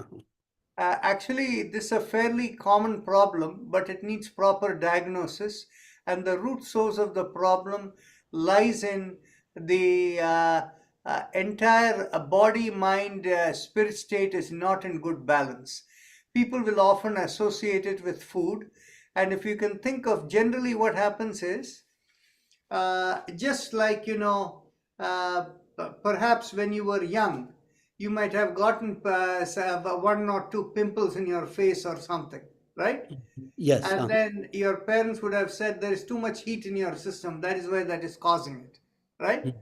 Speaker 1: Actually, this is a fairly common problem, but it needs proper diagnosis. And the root source of the problem lies in the entire body, mind, spirit state is not in good balance. People will often associate it with food. And if you can think of generally what happens is, just like, perhaps when you were young, you might have gotten 1 or 2 pimples in your face or something, right?
Speaker 4: Yes.
Speaker 1: And then your parents would have said there is too much heat in your system. That is why that is causing it, right?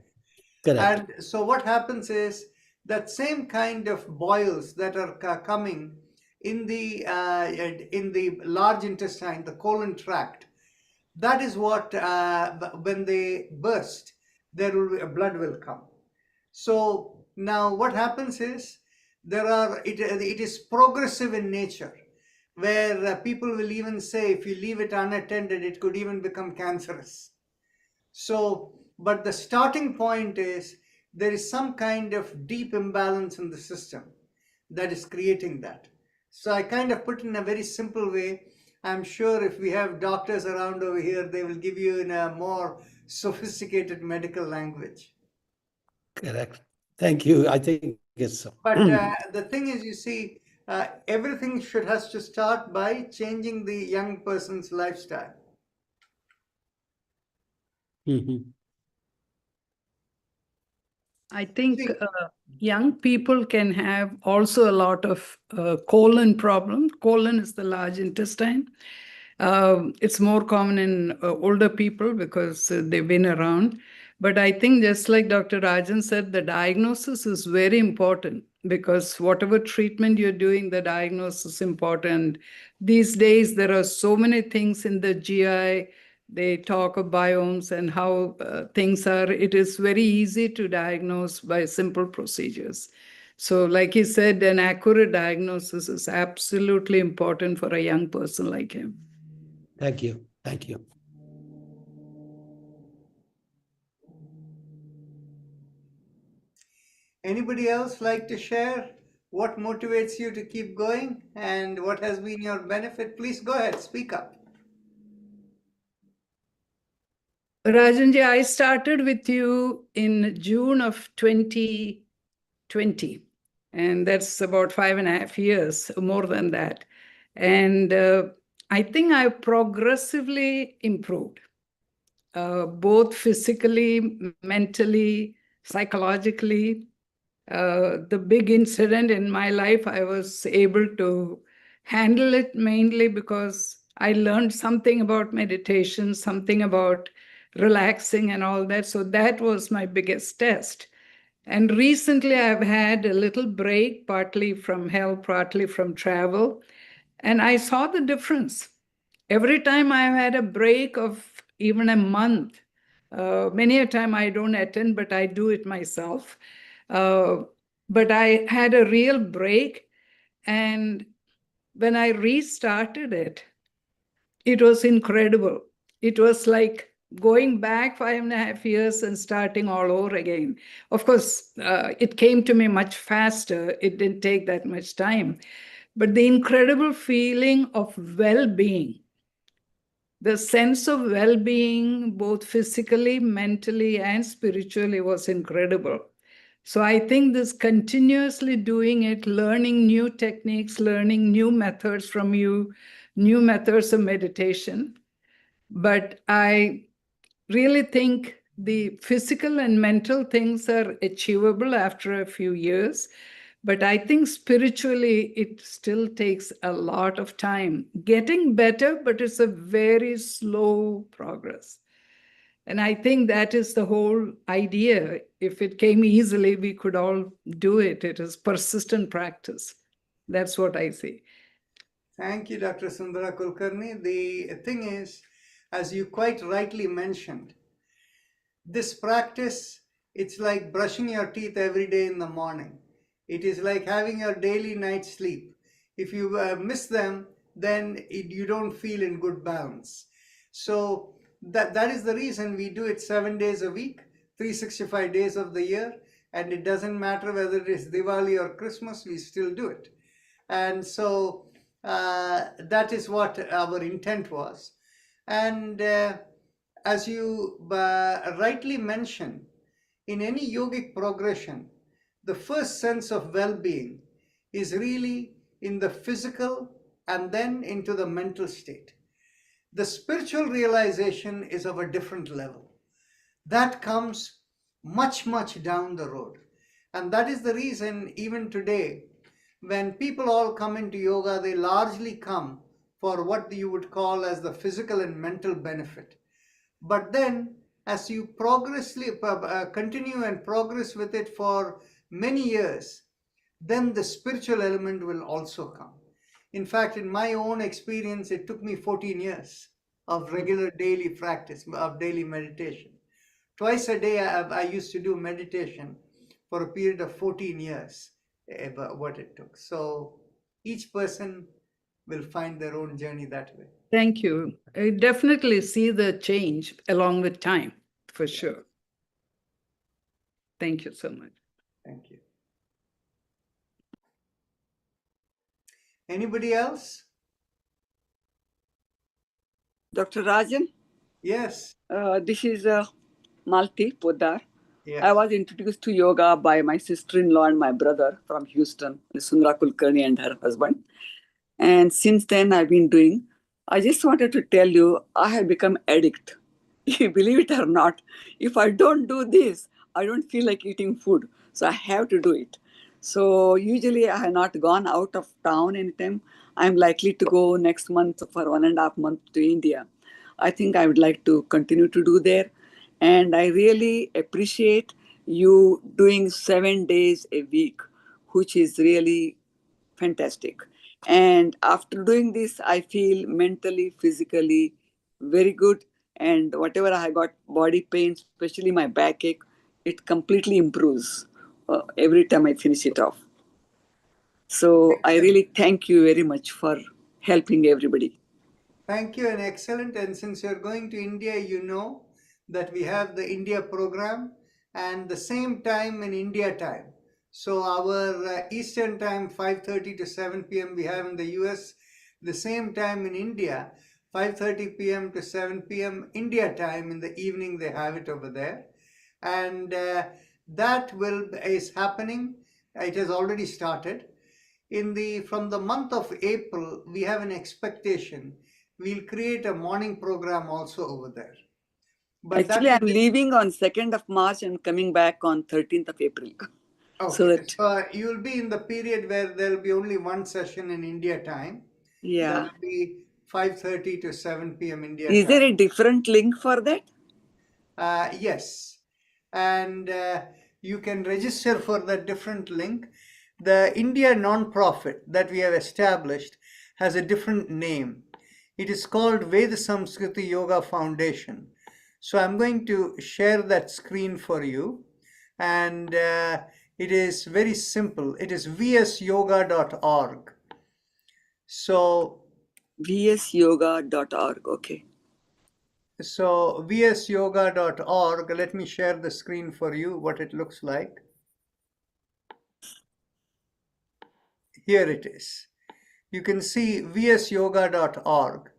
Speaker 4: Correct.
Speaker 1: And so what happens is that same kind of boils that are coming in the large intestine, the colon tract, that is what, when they burst, blood will come. So now what happens is it is progressive in nature, where people will even say if you leave it unattended, it could even become cancerous. So, but the starting point is there is some kind of deep imbalance in the system that is creating that. So I kind of put in a very simple way. I'm sure if we have doctors around over here, they will give you in a more sophisticated medical language.
Speaker 4: Correct. Thank you. I think it's so.
Speaker 1: But the thing is, you see, everything has to start by changing the young person's lifestyle.
Speaker 5: I think young people can have also a lot of colon problem. Colon is the large intestine. It's more common in older people because they've been around. But I think just like Dr. Rajan said, the diagnosis is very important because whatever treatment you're doing, the diagnosis is important. These days, there are so many things in the GI. They talk of biomes and how things are. It is very easy to diagnose by simple procedures. So like he said, an accurate diagnosis is absolutely important for a young person like him.
Speaker 4: Thank you. Thank you.
Speaker 1: Anybody else like to share what motivates you to keep going and what has been your benefit? Please go ahead, speak up.
Speaker 5: Rajanji, I started with you in June of 2020, and that's about 5.5 years, more than that. And I think I progressively improved, both physically, mentally, psychologically. The big incident in my life, I was able to handle it mainly because I learned something about meditation, something about relaxing and all that. So that was my biggest test. And recently I've had a little break, partly from health, partly from travel. And I saw the difference. Every time I've had a break of even a month, many a time I don't attend, but I do it myself. But I had a real break. And when I restarted it, it was incredible. It was like going back 5.5 years and starting all over again. Of course, it came to me much faster. It didn't take that much time. But the incredible feeling of well-being, the sense of well-being, both physically, mentally, and spiritually, was incredible. So I think this continuously doing it, learning new techniques, learning new methods from you, new methods of meditation. But I really think the physical and mental things are achievable after a few years. But I think spiritually, it still takes a lot of time. Getting better, but it's a very slow progress. And I think that is the whole idea. If it came easily, we could all do it. It is persistent practice. That's what I see.
Speaker 1: Thank you, Dr. Sundara Kulkarni. The thing is, as you quite rightly mentioned, this practice, it's like brushing your teeth every day in the morning. It is like having your daily night sleep. If you miss them, then you don't feel in good balance. So that is the reason we do it 7 days a week, 365 days of the year. And it doesn't matter whether it is Diwali or Christmas, we still do it. And so that is what our intent was. And as you rightly mentioned, in any yogic progression, the first sense of well-being is really in the physical and then into the mental state. The spiritual realization is of a different level. That comes much, much down the road. And that is the reason even today, when people all come into yoga, they largely come for what you would call as the physical and mental benefit. But then as you continue and progress with it for many years, then the spiritual element will also come. In fact, in my own experience, it took me 14 years of regular daily practice, of daily meditation. Twice a day, I used to do meditation for a period of 14 years, what it took. So each person will find their own journey that way.
Speaker 5: Thank you. I definitely see the change along with time, for sure. Thank you so much.
Speaker 1: Thank you. Anybody else?
Speaker 6: Dr. Rajan,
Speaker 1: Yes.
Speaker 6: this is Malti Poddar.
Speaker 1: Yes.
Speaker 6: I was introduced to yoga by my sister-in-law and my brother from Houston, Sundara Kulkarni and her husband. And since then, I've been doing. I just wanted to tell you, I have become addict. You believe it or not, if I don't do this, I don't feel like eating food. So I have to do it. So usually I have not gone out of town anytime. I'm likely to go next month for 1.5 months to India. I think I would like to continue to do there. And I really appreciate you doing 7 days a week, which is really fantastic. And after doing this, I feel mentally, physically very good. And whatever I got body pain, especially my backache, it completely improves every time I finish it off. So I really thank you very much for helping everybody.
Speaker 1: Thank you, and excellent. And since you're going to India, you know that we have the India program and the same time in India time. So our Eastern time, 5:30 to 7 p.m. we have in the US, the same time in India, 5:30 p.m. to 7 p.m. India time in the evening, they have it over there. And that is happening. It has already started. From the month of April, we have an expectation. We'll create a morning program also over there. But
Speaker 6: actually, I'm leaving on 2nd of March and coming back on 13th of April.
Speaker 1: Okay. So you'll be in the period where there'll be only one session in India time.
Speaker 6: Yeah.
Speaker 1: That'll be 5:30 to 7 p.m. India
Speaker 6: Is there
Speaker 1: time.
Speaker 6: a different link for that?
Speaker 1: Yes, and you can register for the different link. The India non-profit that we have established has a different name. It is called Veda Samskriti Yoga Foundation. So I'm going to share that screen for you, and it is very simple. It is vsyoga.org. So
Speaker 6: vsyoga.org. Okay.
Speaker 1: So vsyoga.org, let me share the screen for you, what it looks like. Here it is. You can see vsyoga.org.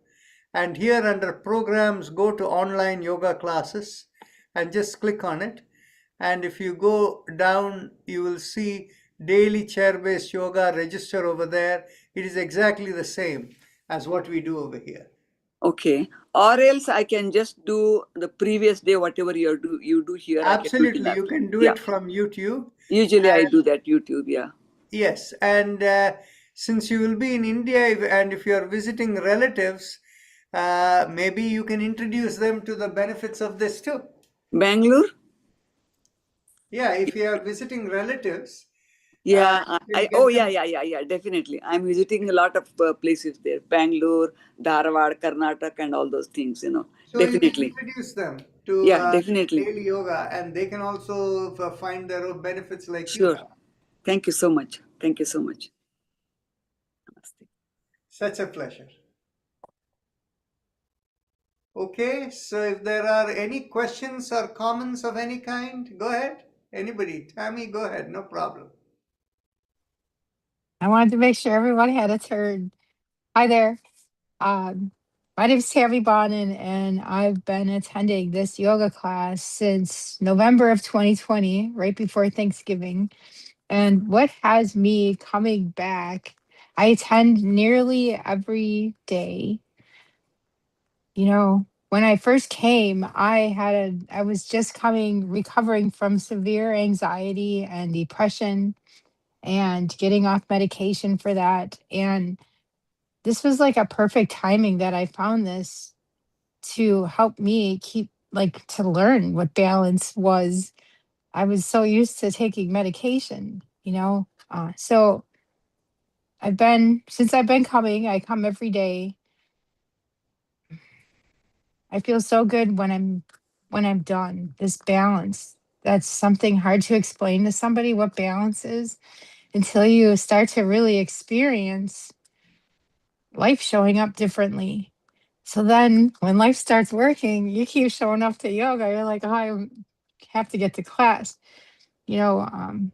Speaker 1: And here under programs, go to online yoga classes and just click on it. And if you go down, you will see daily chair-based yoga, register over there. It is exactly the same as what we do over here.
Speaker 6: Okay. Or else I can just do the previous day, whatever you do here.
Speaker 1: Absolutely,
Speaker 6: I can do it in
Speaker 1: you
Speaker 6: that.
Speaker 1: can do
Speaker 6: Yeah.
Speaker 1: it from YouTube.
Speaker 6: Usually I do that YouTube. Yeah.
Speaker 1: Yes, and since you will be in India and if you are visiting relatives, maybe you can introduce them to the benefits of this too.
Speaker 6: Bangalore?
Speaker 1: Yeah, if you are visiting relatives,
Speaker 6: Yeah.
Speaker 1: you'll get
Speaker 6: Oh,
Speaker 1: them.
Speaker 6: yeah. Definitely. I'm visiting a lot of places there. Bangalore, Dharwad, Karnataka, and all those things,
Speaker 1: So you can
Speaker 6: Definitely.
Speaker 1: introduce them to
Speaker 6: Yeah, definitely.
Speaker 1: daily yoga, and they can also find their own benefits like you
Speaker 6: Sure.
Speaker 1: have.
Speaker 6: Thank you so much. Thank you so much. Namaste.
Speaker 1: Such a pleasure. Okay, so if there are any questions or comments of any kind, go ahead. Anybody, Tammy, go ahead, no problem.
Speaker 7: I wanted to make sure everybody had a turn. Hi there. My name is Tammy Bonin, and I've been attending this yoga class since November of 2020, right before Thanksgiving. And what has me coming back, I attend nearly every day. You know, when I first came, I was just recovering from severe anxiety and depression and getting off medication for that. And this was like a perfect timing that I found this to help me to learn what balance was. I was so used to taking medication, so since I've been coming, I come every day. I feel so good when I'm done. This balance, that's something hard to explain to somebody what balance is until you start to really experience life showing up differently. So then when life starts working, you keep showing up to yoga. You're like, oh, I have to get to class. You know,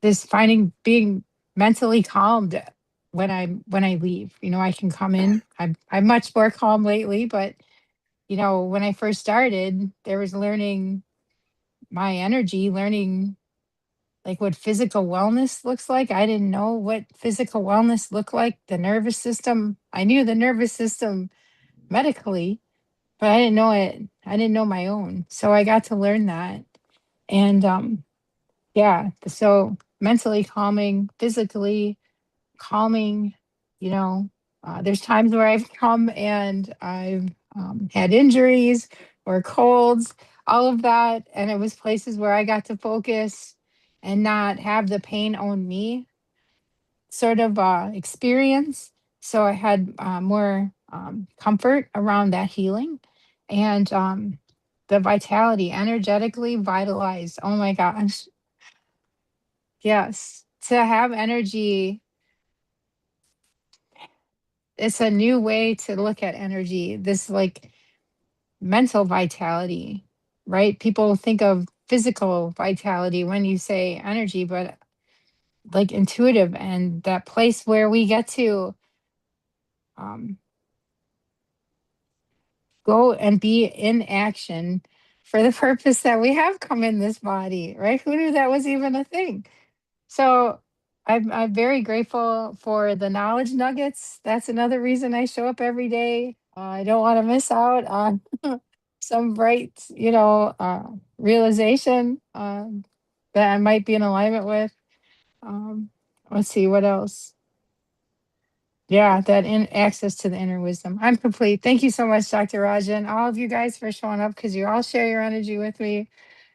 Speaker 7: this finding being mentally calmed when I leave. I can come in. I'm much more calm lately, but when I first started, there was learning my energy, learning like what physical wellness looks like. I didn't know what physical wellness looked like. The nervous system, I knew the nervous system medically, but I didn't know it. I didn't know my own. So I got to learn that. And yeah, so mentally calming, physically calming, you know, there's times where I've come and I've had injuries or colds, all of that. And it was places where I got to focus and not have the pain own me sort of experience. So I had more comfort around that healing and the vitality, energetically vitalized. Oh my gosh. Yes. To have energy, it's a new way to look at energy. This like mental vitality, right? People think of physical vitality when you say energy, but like intuitive and that place where we get to um, go and be in action for the purpose that we have come in this body, right? Who knew that was even a thing? So I'm very grateful for the knowledge nuggets. That's another reason I show up every day. I don't want to miss out on some bright, realization that I might be in alignment with. Um, let's see what else. Yeah, that access to the inner wisdom. I'm complete. Thank you so much, Dr. Raja, and all of you guys for showing up because you all share your energy with me.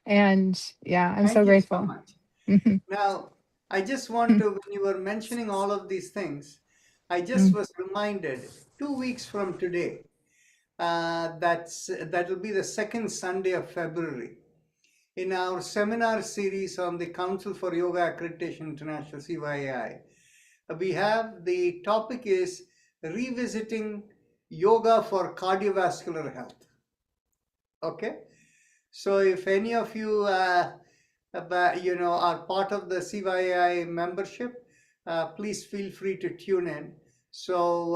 Speaker 7: And yeah, I'm so
Speaker 1: Thank you so
Speaker 7: grateful.
Speaker 1: much.
Speaker 7: Mhm.
Speaker 1: Now, I just want to, when you were mentioning all of these things, I just
Speaker 7: Mm.
Speaker 1: was reminded 2 weeks from today, that will be the second Sunday of February. In our seminar series on the Council for Yoga Accreditation International, CYAI, we have the topic is revisiting yoga for cardiovascular health. Okay, so if any of you, are part of the CYI membership, please feel free to tune in. So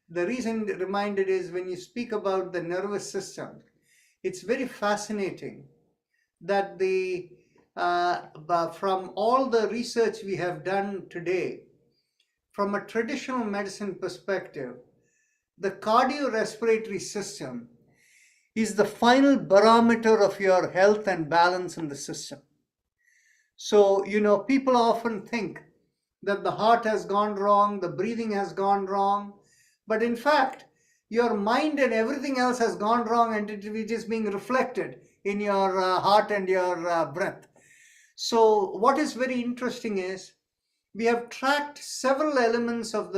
Speaker 1: the reason reminded is when you speak about the nervous system, it's very fascinating that from all the research we have done today, from a traditional medicine perspective, the cardiorespiratory system is the final barometer of your health and balance in the system. So, people often think that the heart has gone wrong, the breathing has gone wrong, but in fact, your mind and everything else has gone wrong, and it is being reflected in your heart and your breath. So, what is very interesting is we have tracked several elements of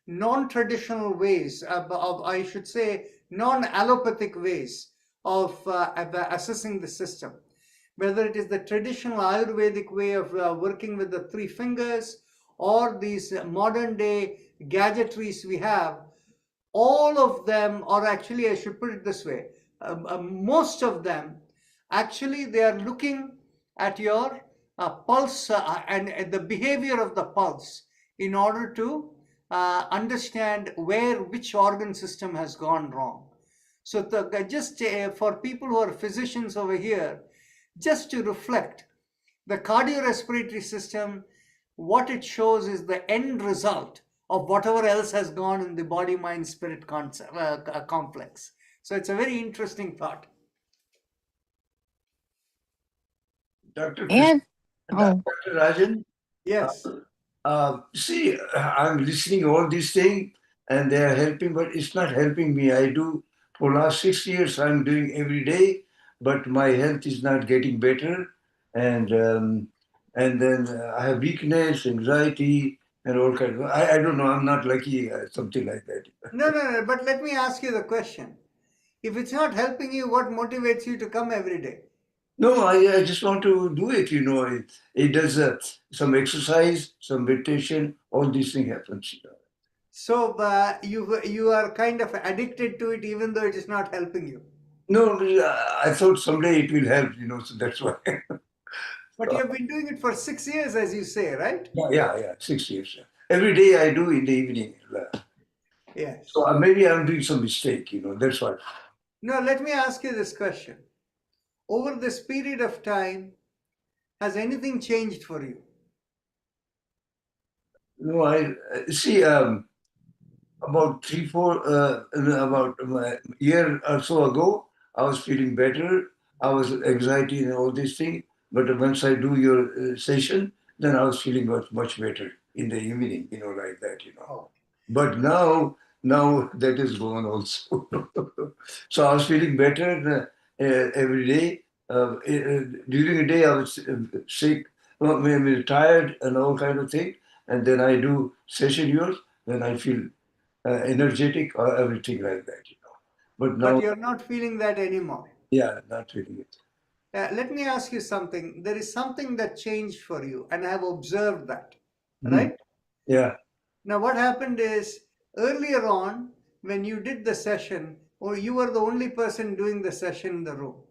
Speaker 1: non-traditional ways, I should say, non-allopathic ways of assessing the system. Whether it is the traditional Ayurvedic way of working with the three fingers, or these modern day gadgetries we have, all of them, or actually I should put it this way, most of them, actually they are looking at your pulse and the behavior of the pulse in order to understand which organ system has gone wrong. So just for people who are physicians over here, just to reflect, the cardiorespiratory system, what it shows is the end result of whatever else has gone in the body, mind, spirit complex. So it's a very interesting thought.
Speaker 8: Dr.
Speaker 7: And
Speaker 8: Dr. Rajan,
Speaker 1: Yes.
Speaker 8: see, I'm listening all these things and they are helping, but it's not helping me. I do for last 6 years, I'm doing every day, but my health is not getting better. And then I have weakness, anxiety, and all kinds of, I don't know, I'm not lucky, something like that.
Speaker 1: No, but let me ask you the question. If it's not helping you, what motivates you to come every day?
Speaker 8: No, I just want to do it, It does some exercise, some meditation, all these things happens.
Speaker 1: So you are kind of addicted to it, even though it is not helping you.
Speaker 8: No, I thought someday it will help, so that's why.
Speaker 1: But you have been doing it for 6 years, as you say, right?
Speaker 8: Yeah, 6 years. Every day I do in the evening.
Speaker 1: Yes.
Speaker 8: So maybe I'm doing some mistake, that's why.
Speaker 1: Now, let me ask you this question. Over this period of time, has anything changed for you?
Speaker 8: No, I see. About about a year or so ago, I was feeling better. I was anxiety and all these things. But once I do your session, then I was feeling much better in the evening, like that,
Speaker 1: Oh.
Speaker 8: But now that is gone also. So I was feeling better every day. During the day, I was sick, maybe tired and all kind of thing. And then I do session yours, then I feel energetic or everything like that, But now,
Speaker 1: But you're not feeling that anymore.
Speaker 8: yeah, not feeling it.
Speaker 1: Let me ask you something. There is something that changed for you, and I have observed that,
Speaker 8: Mhm.
Speaker 1: right?
Speaker 8: Yeah.
Speaker 1: Now, what happened is earlier on, when you did the session, or you were the only person doing the session in the room.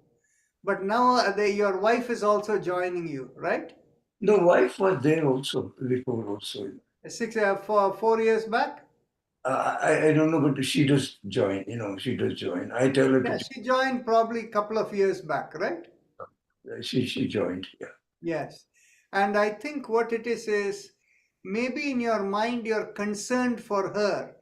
Speaker 1: But now your wife is also joining you, right?
Speaker 8: No, wife was there also before also.
Speaker 1: 4 years back?
Speaker 8: I don't know, but she does join, she does join. I tell her
Speaker 1: Yeah,
Speaker 8: to,
Speaker 1: she joined probably a couple of years back, right?
Speaker 8: she joined, yeah.
Speaker 1: Yes. And I think what it is maybe in your mind you're concerned for her,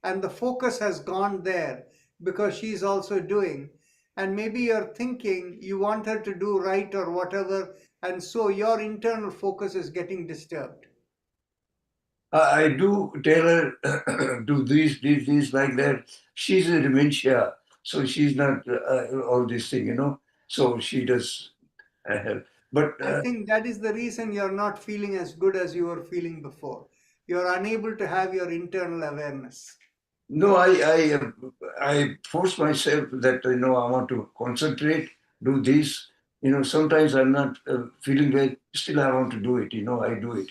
Speaker 1: and the focus has gone there because she's also doing. And maybe you're thinking you want her to do right or whatever, and so your internal focus is getting disturbed.
Speaker 8: I do tell her do these like that. She's a dementia, so she's not all this thing, you know. So she does help. But
Speaker 1: I think that is the reason you're not feeling as good as you were feeling before. You're unable to have your internal awareness.
Speaker 8: no, I force myself that I want to concentrate, do this. Sometimes I'm not feeling well. Still, I want to do it. I do it.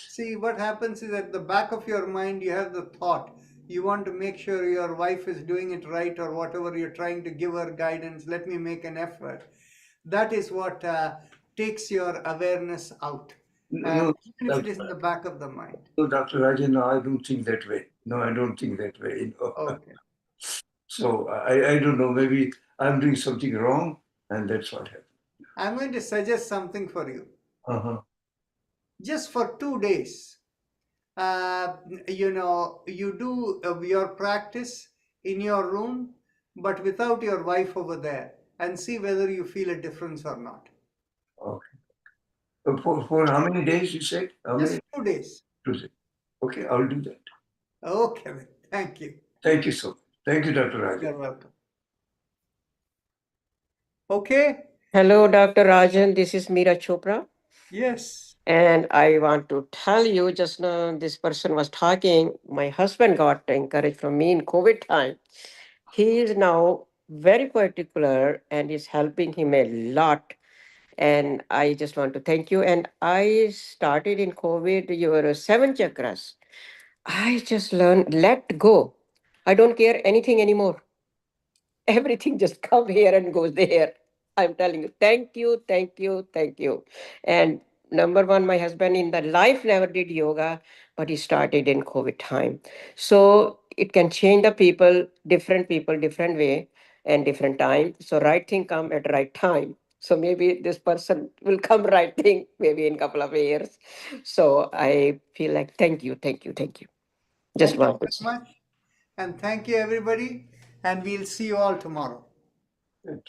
Speaker 1: See, what happens is at the back of your mind, you have the thought. You want to make sure your wife is doing it right or whatever you're trying to give her guidance. Let me make an effort. That is what takes your awareness out.
Speaker 8: No,
Speaker 1: Even if it is in the back of the mind.
Speaker 8: no, Dr. Rajan, no, I don't think that way. No, I don't think that way.
Speaker 1: Okay.
Speaker 8: So I don't know. Maybe I'm doing something wrong, and that's what happened.
Speaker 1: I'm going to suggest something for you.
Speaker 8: Uh-huh.
Speaker 1: Just for 2 days, you do your practice in your room, but without your wife over there, and see whether you feel a difference or not.
Speaker 8: Okay. For how many days you said? How
Speaker 1: Just
Speaker 8: many?
Speaker 1: 2 days.
Speaker 8: 2 days. Okay, I'll do that.
Speaker 1: Okay, then. Thank you.
Speaker 8: Thank you so much. Thank you, Dr. Rajan.
Speaker 1: You're welcome. Okay.
Speaker 9: Hello, Dr. Rajan. This is Meera Chopra.
Speaker 1: Yes.
Speaker 9: And I want to tell you just now, this person was talking. My husband got encouraged from me in COVID time. He is now very particular and is helping him a lot. And I just want to thank you. And I started in COVID, your 7 chakras. I just learned, let go. I don't care anything anymore. Everything just come here and goes there. I'm telling you, thank you, thank you, thank you. And number one, my husband in the life never did yoga, but he started in COVID time. So it can change the people, different way and different time. So right thing come at right time. So maybe this person will come right thing maybe in couple of years. So I feel like thank you, thank you, thank you. Just
Speaker 1: Thank you
Speaker 9: want to say.
Speaker 1: very much. And thank you, everybody. And we'll see you all tomorrow.